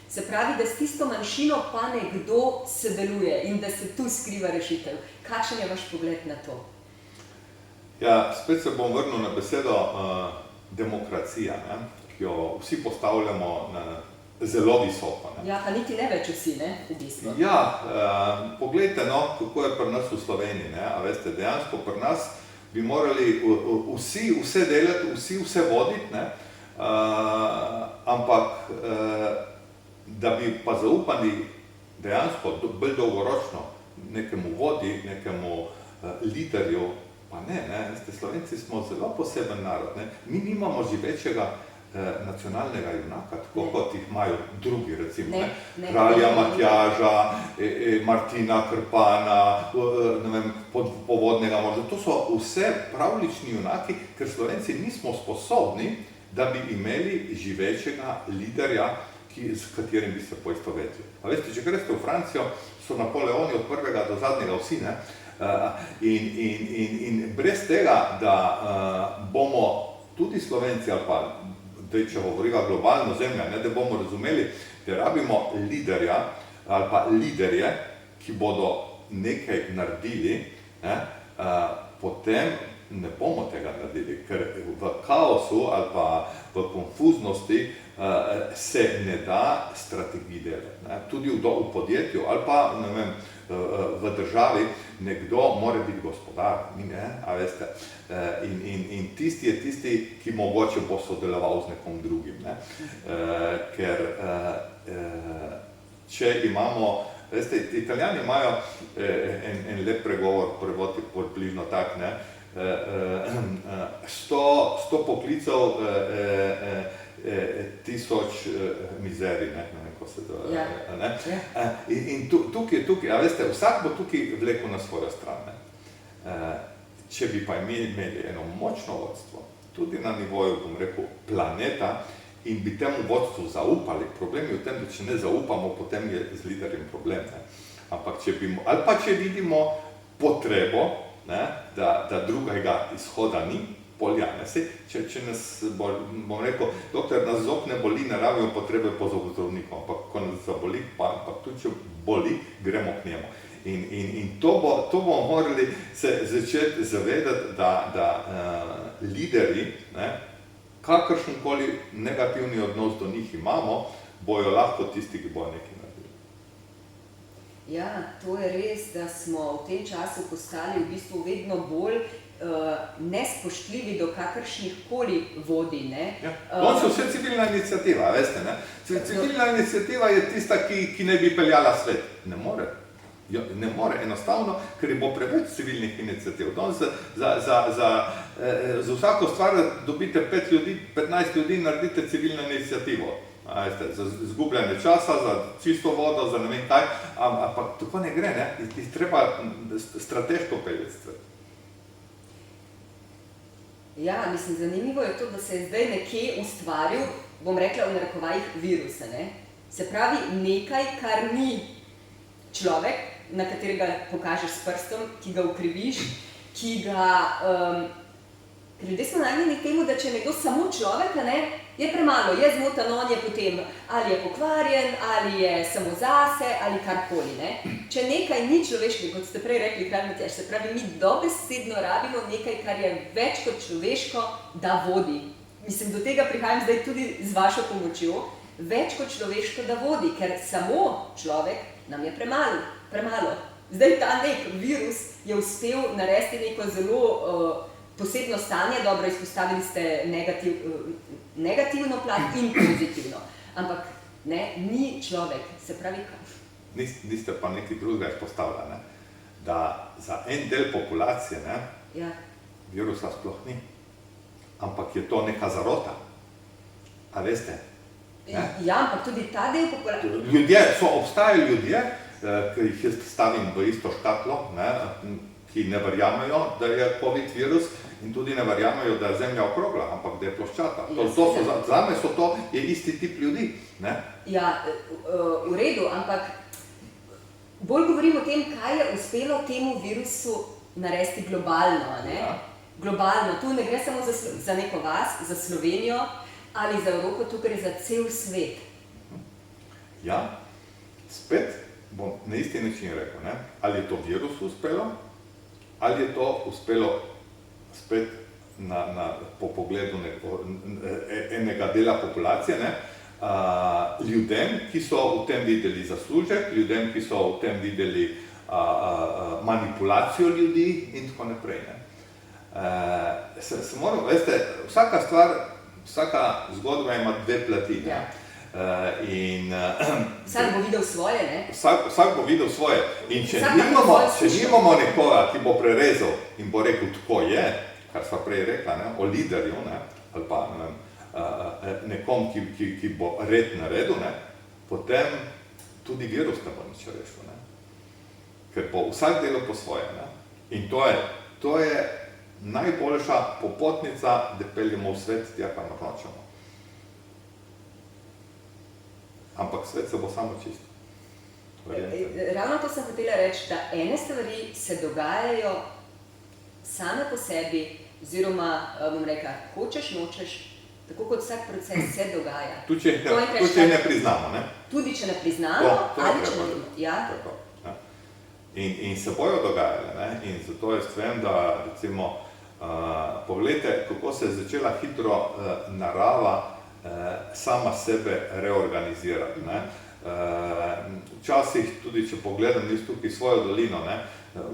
[SPEAKER 1] Se pravi, da s tisto manjšino pa nekdo sodeluje in da se tu skriva rešitev. Kakšen je vaš pogled na to?
[SPEAKER 2] Ja, spet se bom vrnil na besedo demokracija, ne? Ki jo vsi postavljamo na zelo visoko. Ne?
[SPEAKER 1] Ja, pa niti ne več vsi, ne, v bistvu.
[SPEAKER 2] Ja, poglejte, no, kako je pri nas v Sloveniji, ne, a veste, dejansko pri nas bi morali vsi vse delati, vsi vse voditi, ne, ampak da bi pa zaupali dejansko bolj dolgoročno nekemu vodi, nekemu liderju, pa ne, veste, Slovenci smo zelo poseben narod, ne, mi nimamo živečega nacionalnega junaka, tako kot jih imajo drugi, recimo, kralja Matjaža, Martina Krpana, ne vem, povodnega moža. To so vse pravlični junaki, ker Slovenci nismo sposobni, da bi imeli živečega liderja, s katerim bi se poistovetili. A veste, če greste v Francijo, so Napoleoni od prvega do zadnjega vsi, ne? In brez tega, da bomo tudi Slovenci ali pa če govoriva globalno zemlja, ne, da bomo razumeli, da rabimo liderja ali pa liderje, ki bodo nekaj naredili, ne, potem ne bomo tega naredili, ker v kaosu ali pa v konfuznosti se ne da strategij delati. Ne. Tudi v podjetju ali pa, ne vem, v državi nekdo mora biti gospodar, ne, a veste, in tisti je tisti, ki mogoče bo sodeloval z nekom drugim, ne, ker če imamo, veste, Italijani imajo en lep pregovor, prevod je približno tak, ne, 100 poklicev, 1000 mizerij, ne vem, ko se to, ne. In tukaj, a veste, vsak bo tukaj vlekel na svojo stran, ne. Če bi pa imeli eno močno vodstvo, tudi na nivoju, bom rekel, planeta in bi temu vodstvu zaupali. Problem je v tem, da če ne zaupamo, potem je z liderjem problem. Ne? Ampak ali pa če vidimo potrebo, ne, da drugega izhoda ni, poljane se, če nas, bom rekel, dokler nas zob ne boli, ne rabimo potrebe po zobozdravniku, ampak ko nas zaboli, pa tudi če boli, gremo k njemu. In to bomo morali se začeti zavedati, da lideri, ne, kakršenkoli negativni odnos do njih imamo, bojo lahko tisti, ki bojo nekaj naredili.
[SPEAKER 1] Ja, to je res, da smo v tem času postali v bistvu vedno bolj nespoštljivi do kakršnih koli vodij.
[SPEAKER 2] Ja. On se vse civilna iniciativa, veste, ne? Civilna iniciativa je tista, ki ne bi peljala svet. Ne more. Ne more, enostavno, ker bo preveč civilnih iniciativ. Za vsako stvar dobite 5 ljudi, 15 ljudi, naredite civilno inicijativo. Za izgubljanje časa, za čisto vodo, za ne vem kaj, ampak tako ne gre, ne? Treba strateško peljati stvar.
[SPEAKER 1] Ja, mislim, zanimivo je to, da se je zdaj nekje ustvaril, bom rekla v narekovajih, virus, ne? Se pravi, nekaj, kar ni človek, na katerega pokažeš s prstom, ki ga ukriviš, ki ga... Ker ljudje smo nagnjeni k temu, da če je nekdo samo človek, ne, je premalo, je zmotan, on je potem ali je pokvarjen, ali je samo zase, ali karkoli, ne. Če nekaj ni človeško, kot ste prej rekli, Kralj Matjaž, se pravi, mi dobesedno rabimo nekaj, kar je več kot človeško, da vodi. Mislim, do tega prihajam zdaj tudi z vašo pomočjo, več kot človeško, da vodi, ker samo človek nam je premalo. Zdaj ta nek virus je uspel narediti neko zelo posebno stanje, dobro, izpostavili ste negativno plat in pozitivno, ampak ne, ni človek, se pravi kaj.
[SPEAKER 2] Niste pa nekaj drugega izpostavili, ne? Da za en del populacije, ne,
[SPEAKER 1] ja,
[SPEAKER 2] virusa sploh ni, ampak je to neka zarota. A veste? Ne?
[SPEAKER 1] Ja, ampak tudi ta del populacije.
[SPEAKER 2] Obstajajo ljudje, ki jih jaz stavim v isto škatlo, ne, ki ne verjamejo, da je COVID virus in tudi ne verjamejo, da je Zemlja okrogla, ampak da je ploščata. Zame je isti tip ljudi. Ne?
[SPEAKER 1] Ja, v redu, ampak bolj govorim o tem, kaj je uspelo temu virusu narediti globalno. Ne?
[SPEAKER 2] Ja.
[SPEAKER 1] Globalno, tu ne gre samo za neko vas, za Slovenijo ali za Evropo, tu gre za cel svet.
[SPEAKER 2] Ja, spet bom na isti način rekel, ne? Ali je to virusu uspelo, ali je to uspelo spet po pogledu enega dela populacije, ne? Ljudem, ki so v tem videli zaslužek, ljudem, ki so v tem videli manipulacijo ljudi in tako naprej. Ne? Veste, vsaka stvar, vsaka zgodba ima dve plati. Ne?
[SPEAKER 1] Vsak bo videl svoje, ne?
[SPEAKER 2] Vsak bo videl svoje. In če nimamo nekoga, ki bo prerezal in bo rekel, tako je, kar sva prej rekla, ne, o liderju, ne, ali pa nekom, ki bo red naredil, ne, potem tudi virus ne bo nič rešil. Ne. Ker bo vsak delal po svoje. Ne. In to je najboljša popotnica, da peljemo v svet tja, kar nočemo. Ampak svet se bo samo čistil.
[SPEAKER 1] Ravno to sem hotela reči, da ene stvari se dogajajo same po sebi, oziroma, bom rekla, hočeš, nočeš, tako kot vsak proces se dogaja.
[SPEAKER 2] Tudi če ne priznamo, ne?
[SPEAKER 1] Tudi če ne priznamo, ali če ne... Ja.
[SPEAKER 2] In se bojo dogajale, ne? In zato jaz vem, da recimo, pogledajte, kako se je začela hitro narava sama sebe reorganizirati. Ne? Včasih, tudi če pogledam tukaj svojo dolino, ne?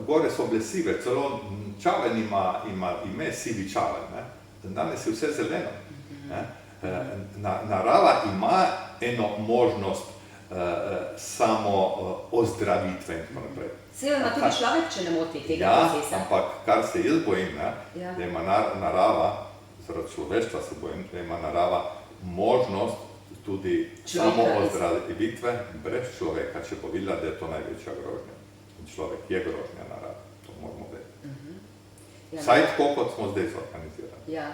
[SPEAKER 2] Gore so bile sive, celo čaven ima ime sivi čaven. Ne? Danes je vse zeleno. Ne? Narava ima eno možnost samo ozdravitve in tako naprej.
[SPEAKER 1] Seveda ima tudi človek, če ne moti tega procesa.
[SPEAKER 2] Ja, ampak kar se jaz bojim, ne? Da ima narava, zaradi človeštva se bojim, da ima narava možnost tudi samo ozdravitve brez človeka, če bo videla, da je to največja grožnja. In človek je grožnja narave, to moramo vedeti. Vsaj tako, kot smo zdaj zorganizirali.
[SPEAKER 1] Ja.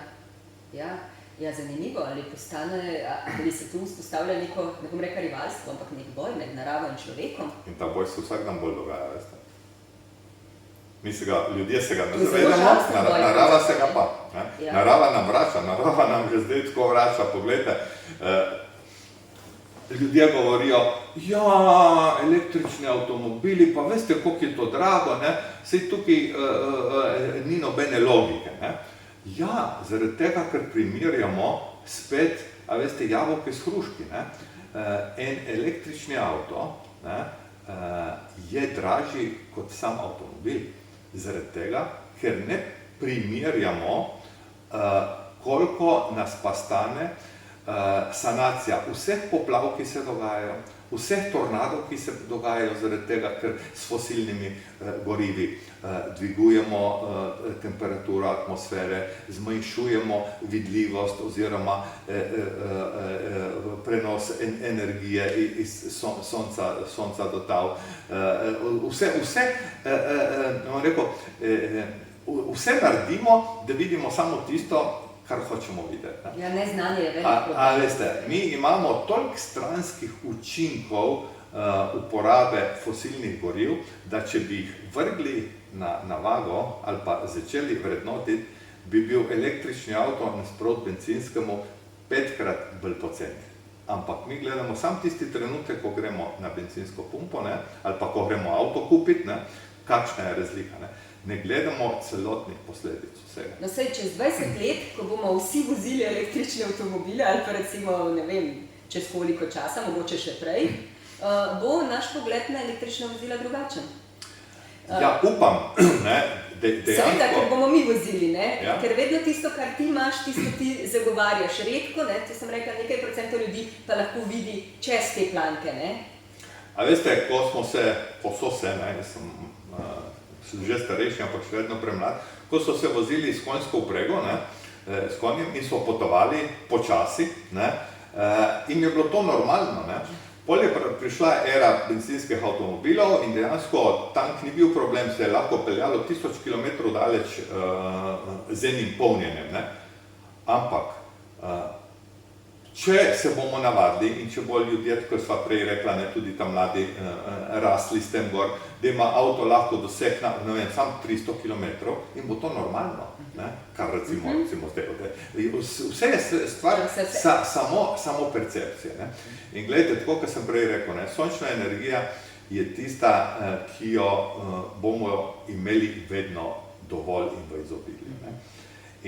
[SPEAKER 1] Ja, zanimivo, ali se tu vzpostavlja neko, ne bom rekla rivalstvo, ampak nek boj med naravo in človekom.
[SPEAKER 2] In ta boj se vsak dan bolj dogaja, veste. Ljudje se ga ne
[SPEAKER 1] To je zelo
[SPEAKER 2] zavedamo,
[SPEAKER 1] žalosten boj,
[SPEAKER 2] narava se ga pa.
[SPEAKER 1] Ja.
[SPEAKER 2] Narava nam vrača, narava nam že zdaj tako vrača, poglejte. Ljudje govorijo, ja, električni avtomobili, pa veste, koliko je to drago, ne? Saj tukaj ni nobene logike, ne? Ja, zaradi tega, ker primerjamo spet, a veste, jabolke s hruški, ne? En električni avto, ne, je dražji kot sam avtomobil. Zaradi tega, ker ne primerjamo, koliko nas pa stane sanacija vseh poplav, ki se dogajajo, vseh tornadov, ki se dogajajo zaradi tega, ker s fosilnimi gorivi dvigujemo temperaturo atmosfere, zmanjšujemo vidljivost oziroma prenos energije iz sonca do tal. Vse naredimo, da vidimo samo tisto, kar hočemo videti. Ne?
[SPEAKER 1] Ja, neznanje je veliko problem.
[SPEAKER 2] A veste, mi imamo toliko stranskih učinkov uporabe fosilnih goriv, da če bi jih vrgli na vago ali pa začeli vrednotiti, bi bil električni avto nasprot bencinskemu 5-krat bolj poceni. Ampak mi gledamo sam tisti trenutek, ko gremo na bencinsko pumpo, ne, ali pa ko gremo avto kupiti, ne, kakšna je razlika. Ne gledamo celotnih posledic vsega.
[SPEAKER 1] No, saj čez 20 let, ko bomo vsi vozili električne avtomobile, ali pa recimo, ne vem, čez koliko časa, mogoče še prej, bo naš pogled na električna vozila drugačen.
[SPEAKER 2] Ja, upam, ne, dejansko.
[SPEAKER 1] Seveda, ker bomo mi vozili, ne?
[SPEAKER 2] Ja.
[SPEAKER 1] Ker vedno tisto, kar ti imaš, tisto ti zagovarjaš. Redko, ne, to sem rekla, nekaj procentov ljudi pa lahko vidi čez te planke, ne?
[SPEAKER 2] A veste, ko so se, ne, sem že starejši, ampak še vedno premlad, ko so se vozili s konjsko vprego, ne, s konjem in so potovali počasi, ne, in je bilo to normalno, ne. Pol je prišla era bencinskih avtomobilov in dejansko tank ni bil problem, se je lahko peljalo 1000 km daleč z enim polnjenjem, ne. Ampak, če se bomo navadili in če bodo ljudje, kot sva prej rekla, ne, tudi tam mladi rasli s tem gor, da ima avto lahko dosegna, ne vem, sam 300 km in bo to normalno, ne, kar recimo zdaj. Vse je stvar samo percepcije, ne. In gledajte, tako, kot sem prej rekel, ne, sončna energija je tista, ki jo bomo imeli vedno dovolj in v izobilju, ne.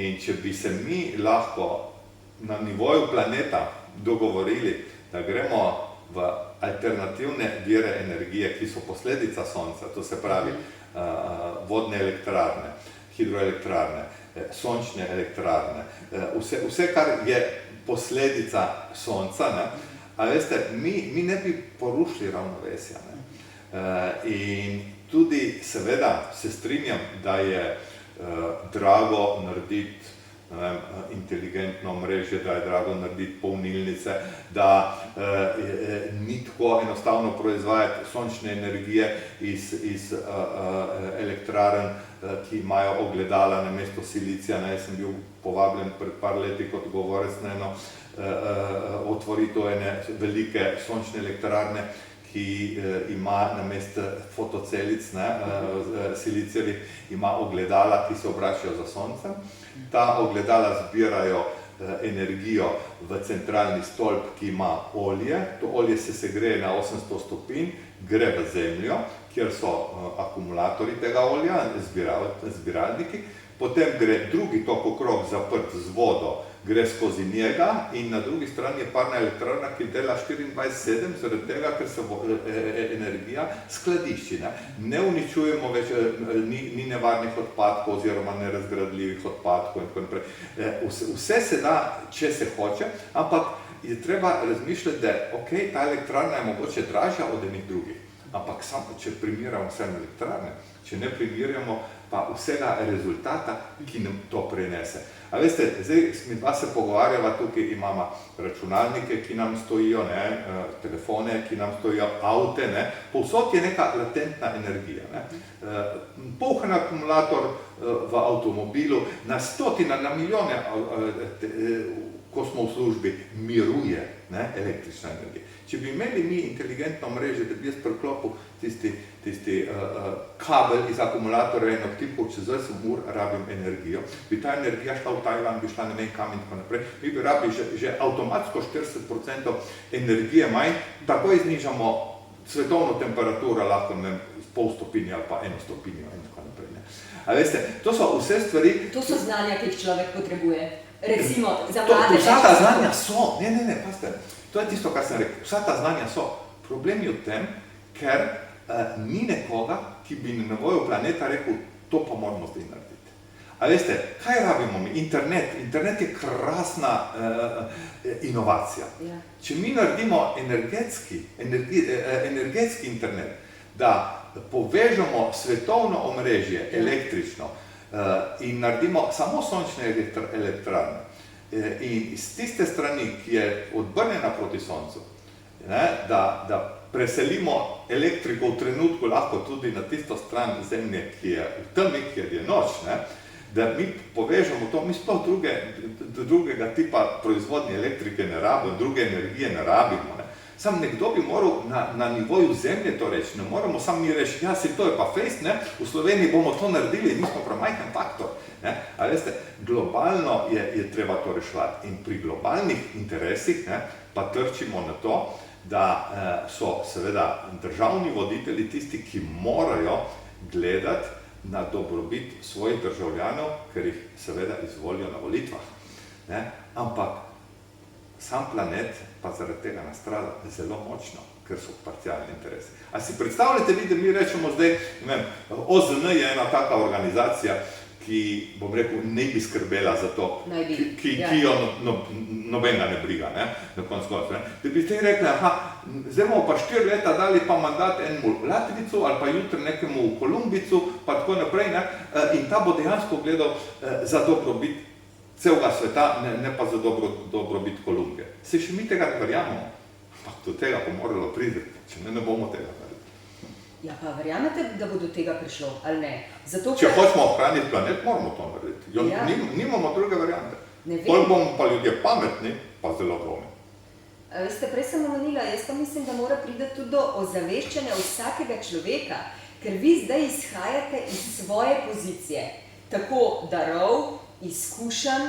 [SPEAKER 2] In če bi se mi lahko na nivoju planeta dogovorili, da gremo v alternativne vire energije, ki so posledica sonca, to se pravi vodne elektrarne, hidroelektrarne, sončne elektrarne, vse, kar je posledica sonca, ne, a veste, mi ne bi porušili ravnovesja, ne. In tudi seveda se strinjam, da je drago narediti inteligentno mrežje, da je drago narediti polnilnice, da ni tako enostavno proizvajati sončne energije iz elektrarn, ki imajo ogledala namesto silicija. Jaz sem bil povabljen pred par leti kot govorec na eno otvoritev ene velike sončne elektrarne, ki ima namesto fotocelic, silicijevih, ima ogledala, ki se obračajo za soncem. Ta ogledala zbirajo energijo v centralni stolp, ki ima olje. To olje se segreje na 800 stopinj, gre v zemljo, kjer so akumulatorji tega olja, zbiralniki. Potem gre drugi tok okrog zaprt z vodo, gre skozi njega in na drugi strani je parna elektrarna, ki dela 24/7, zaradi tega, ker se energija skladišči. Ne uničujemo več, ni nevarnih odpadkov oziroma nerazgradljivih odpadkov in tako naprej. Vse se da, če se hoče, ampak je treba razmišljati, da ok, ta elektrarna je mogoče dražja od enih drugih. Ampak samo, če primerjamo vse elektrarne, če ne primerjamo pa vsega rezultata, ki nam to prinese. A veste, zdaj mi dva se pogovarjava, tukaj imamo računalnike, ki nam stojijo, telefone, ki nam stojijo, avte, povsod je neka latentna energija. Polhen akumulator v avtomobilu, na stotine, na milijone, ko smo v službi, miruje električna energija. Če bi imeli mi inteligentno mreže, da bi jaz priklopil tisti kabel iz akumulatorja in odtipkal, čez 8 ur rabim energijo, bi ta energija šla v Tajvan, bi šla ne vem kam in tako naprej, mi bi rabili že avtomatsko 40% energije manj, takoj znižamo svetovno temperaturo, lahko ne vem, pol stopinje ali pa 1 stopinjo in tako naprej. A veste, to so vse stvari...
[SPEAKER 1] To so znanja, ki jih človek potrebuje. Recimo, za mlade...
[SPEAKER 2] Vsa ta znanja so, pazite, to je tisto, kar sem rekel, vsa ta znanja so. Problem je v tem, ker ni nekoga, ki bi na nivoju planeta rekel, to pa moramo zdaj narediti. A veste, kaj rabimo mi? Internet je krasna inovacija.
[SPEAKER 1] Ja.
[SPEAKER 2] Če mi naredimo energetski internet, da povežemo svetovno omrežje, električno, in naredimo samo sončne elektrarne in iz tiste strani, ki je odbrnjena proti soncu, da preselimo elektriko v trenutku lahko tudi na tisto stran zemlje, ki je v temi, kjer je noč, da mi povežemo to, mi sploh drugega tipa proizvodnje elektrike ne rabimo, druge energije ne rabimo. Sam nekdo bi moral na nivoju zemlje to reči, ne moramo sam mi reči, ja, to je pa fejst, v Sloveniji bomo to naredili, mi smo premajhen faktor. A veste, globalno je treba to reševati in pri globalnih interesih pa trčimo na to, da so seveda državni voditelji tisti, ki morajo gledati na dobrobit svojih državljanov, ker jih seveda izvolijo na volitvah. Ampak sam planet pa zaradi tega nastrada zelo močno, ker so parcialni interesi. A si predstavljate vi, da mi rečemo zdaj, OZN je ena taka organizacija, ki, bom rekel, ne bi skrbela za to, ki jo nobenega ne briga, na koncu. Da bi te rekli, zdaj bomo pa 4 leta dali pa mandat enemu Latvicu ali pa jutri nekemu Kolumbicu, pa tako naprej, in ta bo dejansko gledal za dobrobit celega sveta, ne pa za dobrobit Kolumbije. Se še mi tega ne verjamemo, pa do tega bo moralo priti, če ne bomo tega narediti.
[SPEAKER 1] Ja, pa verjamete, da bo do tega prišlo, ali ne?
[SPEAKER 2] Če hočemo ohraniti planet, moramo to narediti. Nimamo druge variante. Pol bomo pa ljudje pametni, pa zelo bolni.
[SPEAKER 1] Veste, prej sem omenila, jaz pa mislim, da mora priti tudi do ozaveščanja vsakega človeka, ker vi zdaj izhajate iz svoje pozicije, tako darov, izkušenj,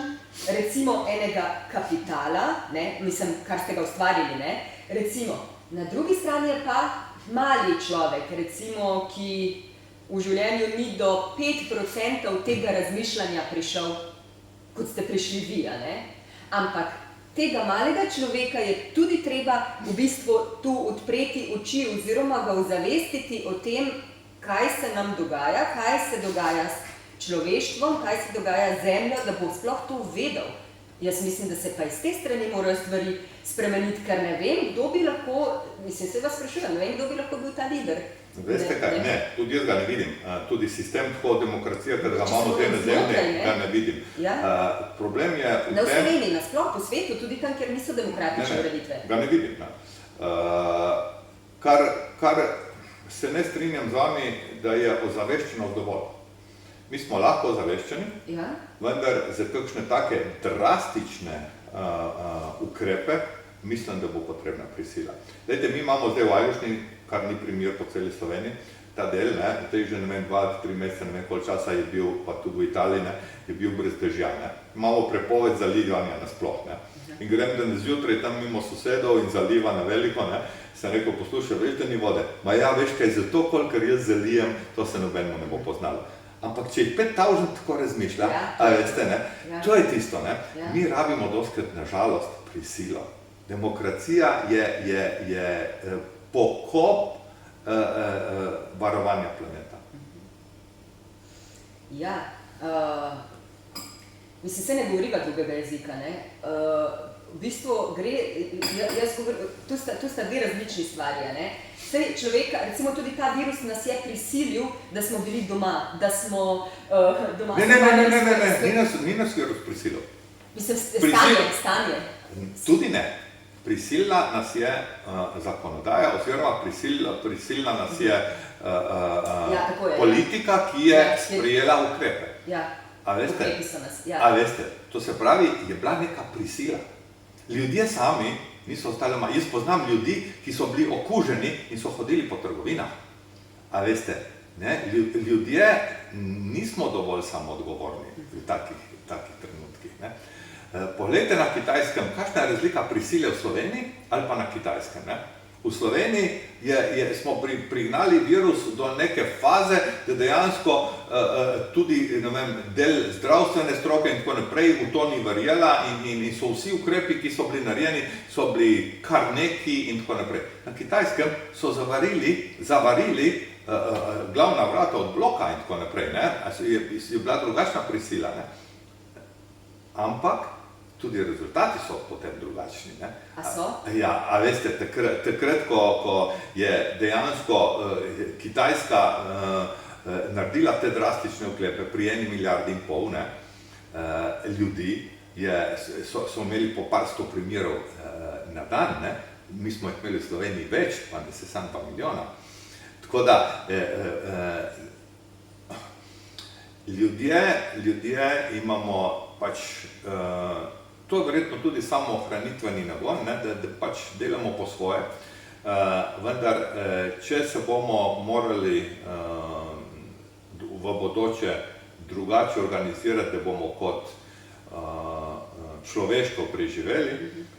[SPEAKER 1] recimo enega kapitala, mislim, kar ste ga ustvarili, recimo, na drugi strani je pa mali človek, recimo, ki v življenju ni do 5% tega razmišljanja prišel, kot ste prišli vi, ampak tega malega človeka je tudi treba v bistvu tu odpreti oči oziroma ga ozavestiti o tem, kaj se nam dogaja, kaj se dogaja s človeštvom, kaj se dogaja z zemljo, da bo sploh to vedel. Jaz mislim, da se pa iz te strani morajo stvari spremeniti, ker ne vem, kdo bi lahko, mislim, se vas sprašujem, ne vem, kdo bi lahko bil ta lider.
[SPEAKER 2] Veste kaj, ne, tudi jaz ga ne vidim. Tudi sistem tako demokracija, kad ga imamo te na zemlji, ga ne vidim. Problem je v tem...
[SPEAKER 1] Ne v Sloveniji, nasploh po svetu, tudi tam, kjer niso demokratične ureditve.
[SPEAKER 2] Ga ne vidim. Kar se ne strinjam z vami, da je ozaveščenost dovolj. Mi smo lahko ozaveščeni, vendar za kakšne take drastične ukrepe mislim, da bo potrebna prisila. Dajte, mi imamo zdaj v Ajdovščini, kar ni primer po celi Sloveniji, ta del, zdaj že ne vem, 2-3 mesece, ne vem koliko časa je bil, pa tudi v Italiji, je bil brez dežja. Imamo prepoved zalivanja nasploh. In grem danes zjutraj tam mimo sosedov in zaliva na veliko, sem rekel, poslušaj, veš, da ni vode? Ma ja, veš kaj, zato kolikor jaz zalijem, to se nobenemu ne bo poznalo. Ampak če jih 5000 tako razmišlja, veste, to je tisto, mi rabimo dostikrat na žalost prisilo. Demokracija je pokop varovanja planeta.
[SPEAKER 1] Ja, Mislim, se ne govoriva drugega jezika, ne. V bistvu gre, jaz govorim, tu sta dve različni stvari, ne. Sej človeka, recimo tudi ta virus nas je prisilil, da smo bili doma, da smo doma.
[SPEAKER 2] Ne, ni nas virus prisilil.
[SPEAKER 1] Mislim, stanje.
[SPEAKER 2] Tudi ne. Prisilila nas je zakonodaja, oziroma prisilila nas je politika, ki je sprejela ukrepe.
[SPEAKER 1] Ja, ukrepi so nas, ja.
[SPEAKER 2] A veste, to se pravi, je bila neka prisila. Ljudje sami niso ostali doma. Jaz poznam ljudi, ki so bili okuženi in so hodili po trgovinah. A veste, ne, ljudje nismo dovolj samoodgovorni v takih trenutkih, ne. Poglejte na Kitajskem, kakšna je razlika prisile v Sloveniji ali pa na Kitajskem, ne. V Sloveniji smo prignali virus do neke faze, da dejansko tudi, ne vem, del zdravstvene stroke in tako naprej v to ni verjela in so vsi ukrepi, ki so bili narejeni, so bili kar neki in tako naprej. Na Kitajskem so zavarili glavna vrata od bloka in tako naprej, ne. Je bila drugačna prisila, ne. Ampak tudi rezultati so potem drugačni, ne.
[SPEAKER 1] A so?
[SPEAKER 2] Ja, a veste, takrat, ko je dejansko Kitajska naredila te drastične ukrepe pri 1,5 milijardi, ne, ljudi, so imeli po par sto primerov na dan, ne. Mi smo jih imeli v Sloveniji več, pa ne se sam pa milijona. Tako da, ljudje imamo pač, to je verjetno tudi samoohranitveni nagon, ne, da pač delamo po svoje, vendar, če se bomo morali v bodoče drugače organizirati, da bomo kot človeštvo preživeli,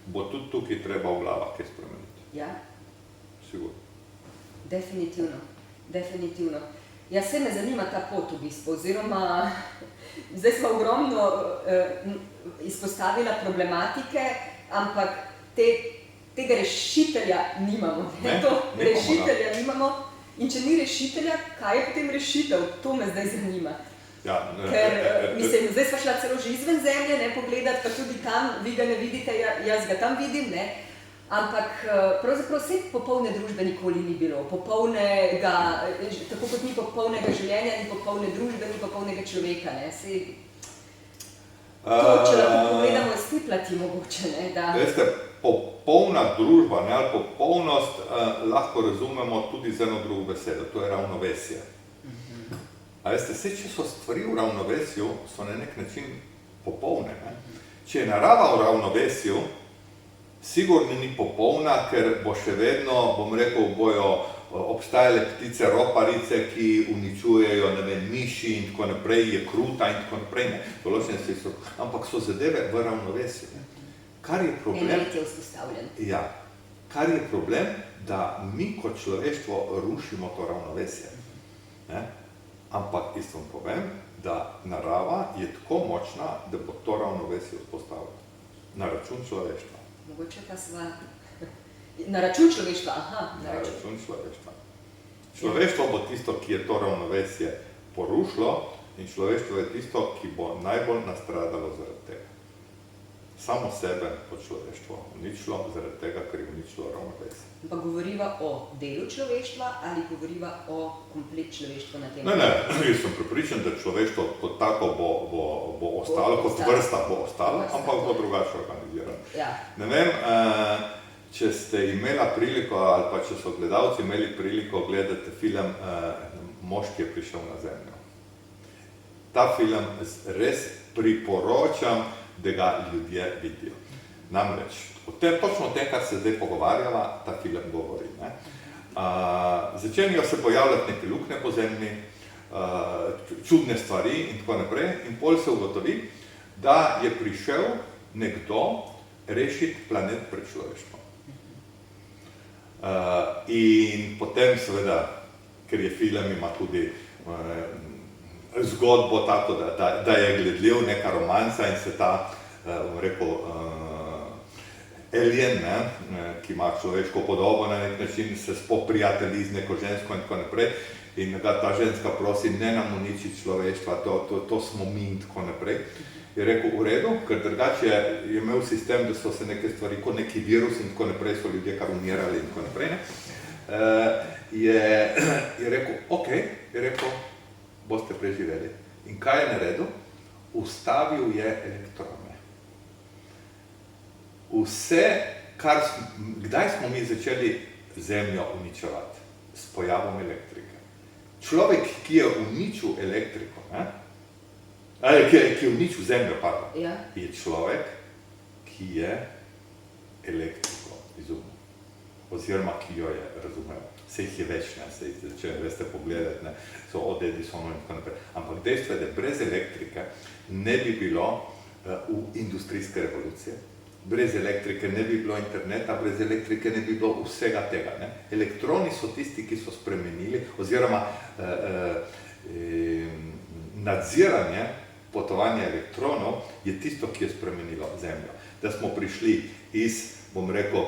[SPEAKER 2] bo tudi tukaj treba v glavah kaj spremeniti.
[SPEAKER 1] Ja.
[SPEAKER 2] Sigurno.
[SPEAKER 1] Definitivno. Ja, se me zanima ta pot v bistvu, oziroma zdaj smo ogromno izpostavila problematike, ampak tega rešitelja nimamo. Rešitelja nimamo. In če ni rešitelja, kaj je potem rešitev? To me zdaj zanima.
[SPEAKER 2] Ja,
[SPEAKER 1] ker, mislim, zdaj sva šla celo že izven zemlje, ne, pogledati, pa tudi tam, vi ga ne vidite, jaz ga tam vidim, ne. Ampak pravzaprav vse popolne družbe nikoli ni bilo. Popolnega, tako kot ni popolnega življenja, ni popolne družbe, ni popolnega človeka, ne. To, če lahko pogledamo iz te plati mogoče, ne, da...
[SPEAKER 2] Veste, popolna družba, ne, ali popolnost lahko razumemo tudi z eno drugo besedo, to je ravnovesje. A veste, vse, če so stvari v ravnovesju, so na nek način popolne, ne. Če je narava v ravnovesju, sigurno ni popolna, ker bo še vedno, bom rekel, bojo obstajale ptice roparice, ki uničujejo, ne vem, miši in tako naprej, je kruta in tako naprej, ne, določene stvari so, ampak so zadeve v ravnovesju, ne. Kar je problem...
[SPEAKER 1] Element je vzpostavljen.
[SPEAKER 2] Ja, kar je problem, da mi kot človeštvo rušimo to ravnovesje, ne. Ampak isto vam povem, da narava je tako močna, da bo to ravnovesje vzpostavila na račun človeštva.
[SPEAKER 1] Mogoče pa sva... Na račun človeštva, aha.
[SPEAKER 2] Na račun človeštva. Človeštvo bo tisto, ki je to ravnovesje porušilo, in človeštvo je tisto, ki bo najbolj nastradalo zaradi tega. Samo sebe po človeštvo uničilo, zaradi tega, ker je uničilo ravnovesje.
[SPEAKER 1] Pa govoriva o delu človeštva ali govoriva o komplet človeštva na tem?
[SPEAKER 2] Ne, jaz sem prepričan, da človeštvo kot tako bo ostalo, kot vrsta bo ostalo, ampak bo drugače organizirano.
[SPEAKER 1] Ja.
[SPEAKER 2] Ne vem, če ste imela priliko, ali pa če so gledalci imeli priliko gledati film Mož, ki je prišel na zemljo. Ta film res priporočam, da ga ljudje vidijo. Namreč, točno o tem, kar se zdaj pogovarjala, ta film govori, ne. Začenjajo se pojavljati neke luknje po zemlji, čudne stvari in tako naprej, in pol se ugotovi, da je prišel nekdo rešiti planet pred človeštvom. In potem seveda, ker je film, ima tudi zgodbo tako, da je gledljiv, neka romanca in se ta, bom rekel, alien, ki ima človeško podobo na nek način, se spoprijatelji z neko žensko in tako naprej. In ga ta ženska prosi, ne nam uniči človeštva, to smo mi in tako naprej. Je rekel, v redu, ker drugače je imel sistem, da so se neke stvari, kot neki virus in tako naprej, so ljudje kar umirali in tako naprej. Je rekel, ok, je rekel, boste preživeli. In kaj je naredil? Ustavil je elektrone. Kdaj smo mi začeli Zemljo uničevati? S pojavom elektrike. Človek, ki je uničil elektriko, ki je uničil Zemljo, je človek, ki je elektriko izumil. Oziroma, ki jo je razumel. Vse jih je več, če veste pogledati, so od Edisona in tako naprej. Ampak dejstvo je, da brez elektrike ne bi bilo industrijske revolucije, brez elektrike ne bi bilo interneta, brez elektrike ne bi bilo vsega tega. Elektroni so tisti, ki so spremenili, oziroma nadziranje potovanja elektronov je tisto, ki je spremenilo Zemljo. Da smo prišli iz, bom rekel,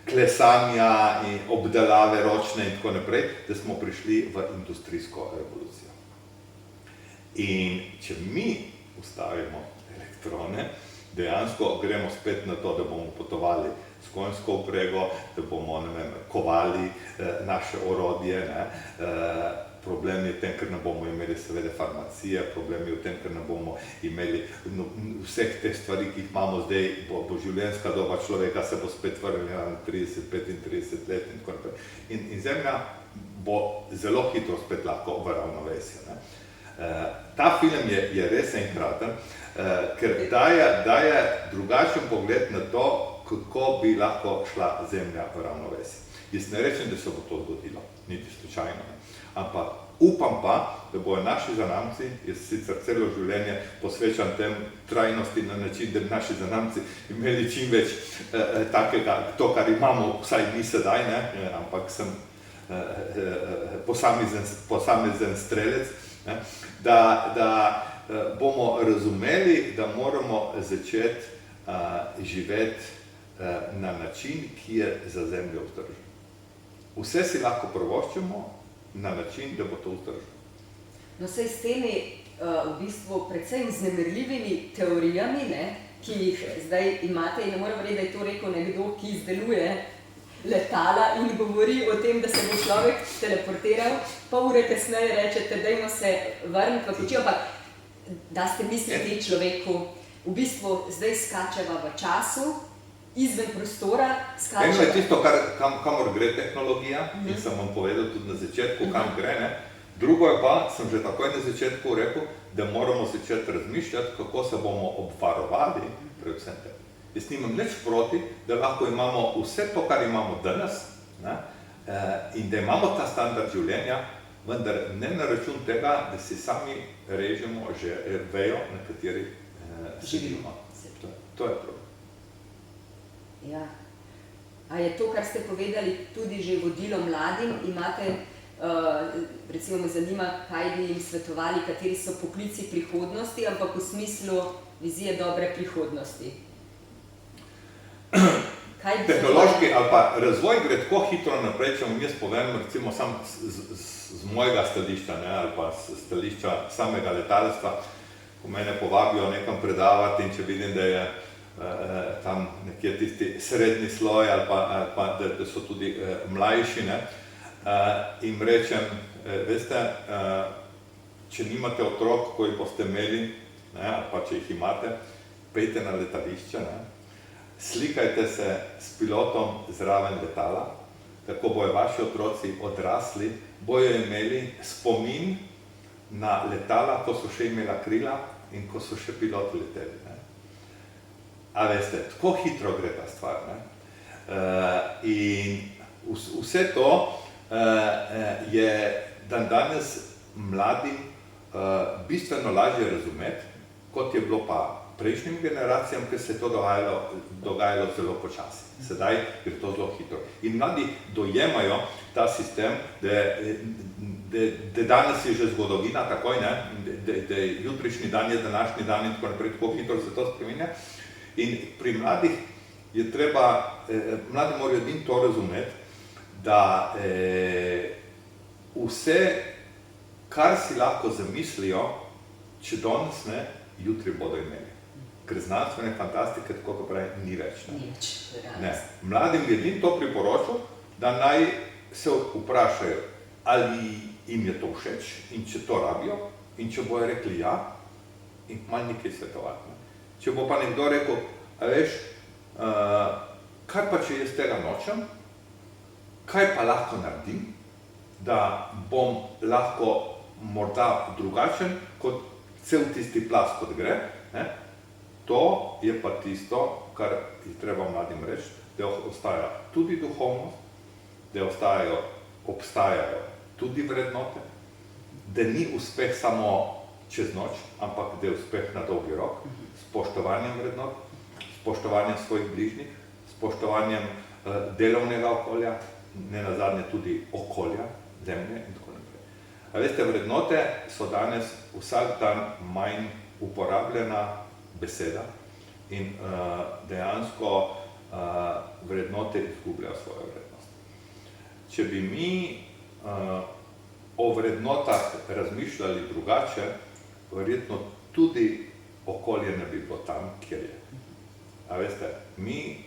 [SPEAKER 2] klesanja in obdelave ročne in tako naprej, da smo prišli v industrijsko revolucijo. In če mi ustavimo elektrone, dejansko gremo spet na to, da bomo potovali s konjsko vprego, da bomo, kovali naše orodje. Problem je v tem, ker ne bomo imeli seveda farmacije, problem je v tem, ker ne bomo imeli vseh teh stvari, ki jih imamo zdaj, bo življenjska doba človeka se bo spet vrnila na 30-35 let in tako naprej. In Zemlja bo zelo hitro spet lahko v ravnovesju. Ta film je res enkraten, ker daje drugačen pogled na to, kako bi lahko šla Zemlja v ravnovesje. Jaz ne rečem, da se bo to zgodilo, niti slučajno. Ampak upam pa, da bojo naši zanamci, jaz sicer celo življenje posvečam tem trajnosti na način, da bi naši zanamci imeli čim več takega, to, kar imamo, vsaj mi sedaj, ampak sem posamezen strelec, da bomo razumeli, da moramo začeti živeti na način, ki je za Zemljo vzdržen. Vse si lahko privoščimo na način, da bo to vzdržno.
[SPEAKER 1] No, saj s temi v bistvu predvsem vznemirljivimi teorijami, ki jih zdaj imate, in ne moram reči, da je to rekel nekdo, ki izdeluje letala in govori o tem, da se bo človek teleportiral, pol ure kasneje rečete, dajmo se vrniti v kočijo, ampak da ste mislili človeku, v bistvu zdaj skačeva v času, izven prostora, skačeva.
[SPEAKER 2] Eno je tisto, kamor gre tehnologija, in sem vam povedal tudi na začetku, kam gre. Drugo je pa, sem že takoj na začetku rekel, da moramo začeti razmišljati, kako se bomo obvarovali predvsem tem. Jaz nimam nič proti, da lahko imamo vse to, kar imamo danes, in da imamo ta standard življenja, vendar ne na račun tega, da si sami režemo že vejo, na kateri živimo. To je problem.
[SPEAKER 1] Ja. A je to, kar ste povedali, tudi že vodilo mladim? Imate, recimo me zanima, kaj bi jim svetovali, kateri so poklici prihodnosti, ampak v smislu vizije dobre prihodnosti?
[SPEAKER 2] Tehnološki ali pa razvoj gre tako hitro naprej, če vam jaz povem, recimo sam z mojega stališča, ali pa s stališča samega letalstva, ko mene povabijo nekam predavati in če vidim, da je tam nekje tisti srednji sloj ali pa da so tudi mlajši, in rečem, veste, če nimate otrok, ko jih boste imeli, ali pa če jih imate, pejte na letališče, slikajte se s pilotom zraven letala, tako bojo vaši otroci odrasli, bojo imeli spomin na letala, ko so še imela krila in ko so še piloti leteli. A veste, tako hitro gre ta stvar. In vse to je danes mladim bistveno lažje razumeti, kot je bilo pa prejšnjim generacijam, ker se je to dogajalo zelo počasi. Sedaj gre to zelo hitro. In mladi dojemajo ta sistem, da danes je že zgodovina takoj, da je jutrišnji dan, je današnji dan in tako naprej, tako hitro se to spreminja. In pri mladih je treba, mladi morajo edino to razumeti, da vse, kar si lahko zamislijo, če danes ne, jutri bodo imeli. Ker znanstvene fantastike, tako kot pravi, ni več. Ne. Mladim ljudem to priporočam, da naj se vprašajo, ali jim je to všeč in če to rabijo, in če bojo rekli ja, in malo nekaj svetovati. Če bo pa nekdo rekel, a veš, kaj pa če jaz tega nočem, kaj pa lahko naredim, da bom lahko morda drugačen kot cel tisti plas, kot gre, ne? To je pa tisto, kar je treba mladim reči, da ostaja tudi duhovnost, da obstajajo tudi vrednote, da ni uspeh samo čez noč, ampak da je uspeh na dolgi rok, spoštovanjem vrednot, spoštovanjem svojih bližnjih, spoštovanjem delovnega okolja, nenazadnje tudi okolja, zemlje in tako naprej. A veste, vrednote so danes vsak dan manj uporabljena beseda in dejansko vrednote izgubljajo svojo vrednost. Če bi mi o vrednotah razmišljali drugače, verjetno tudi okolje ne bi bilo tam, kjer je. A veste, mi,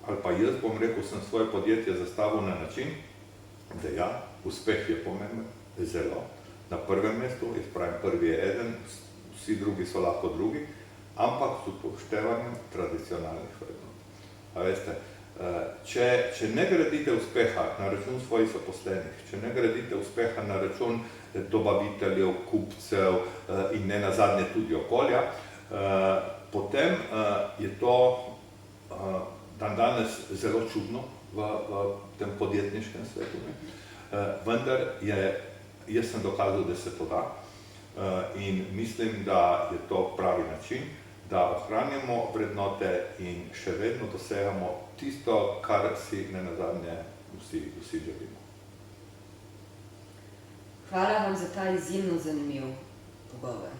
[SPEAKER 2] ali pa jaz bom rekel, sem svoje podjetje zastavil na način, da ja, uspeh je pomemben, zelo, na prvem mestu, jaz pravim, prvi je eden, vsi drugi so lahko drugi, ampak s upoštevanjem tradicionalnih vrednot. A veste, če ne gradite uspeha na račun svojih zaposlenih, če ne gradite uspeha na račun dobaviteljev, kupcev in nenazadnje tudi okolja, potem je to dandanes zelo čudno v tem podjetniškem svetu. Vendar jaz sem dokazal, da se to da in mislim, da je to pravi način, da ohranjamo vrednote in še vedno dosegamo tisto, kar si nenazadnje vsi želimo.
[SPEAKER 1] Hvala vam za ta izjemno zanimiv pogovor.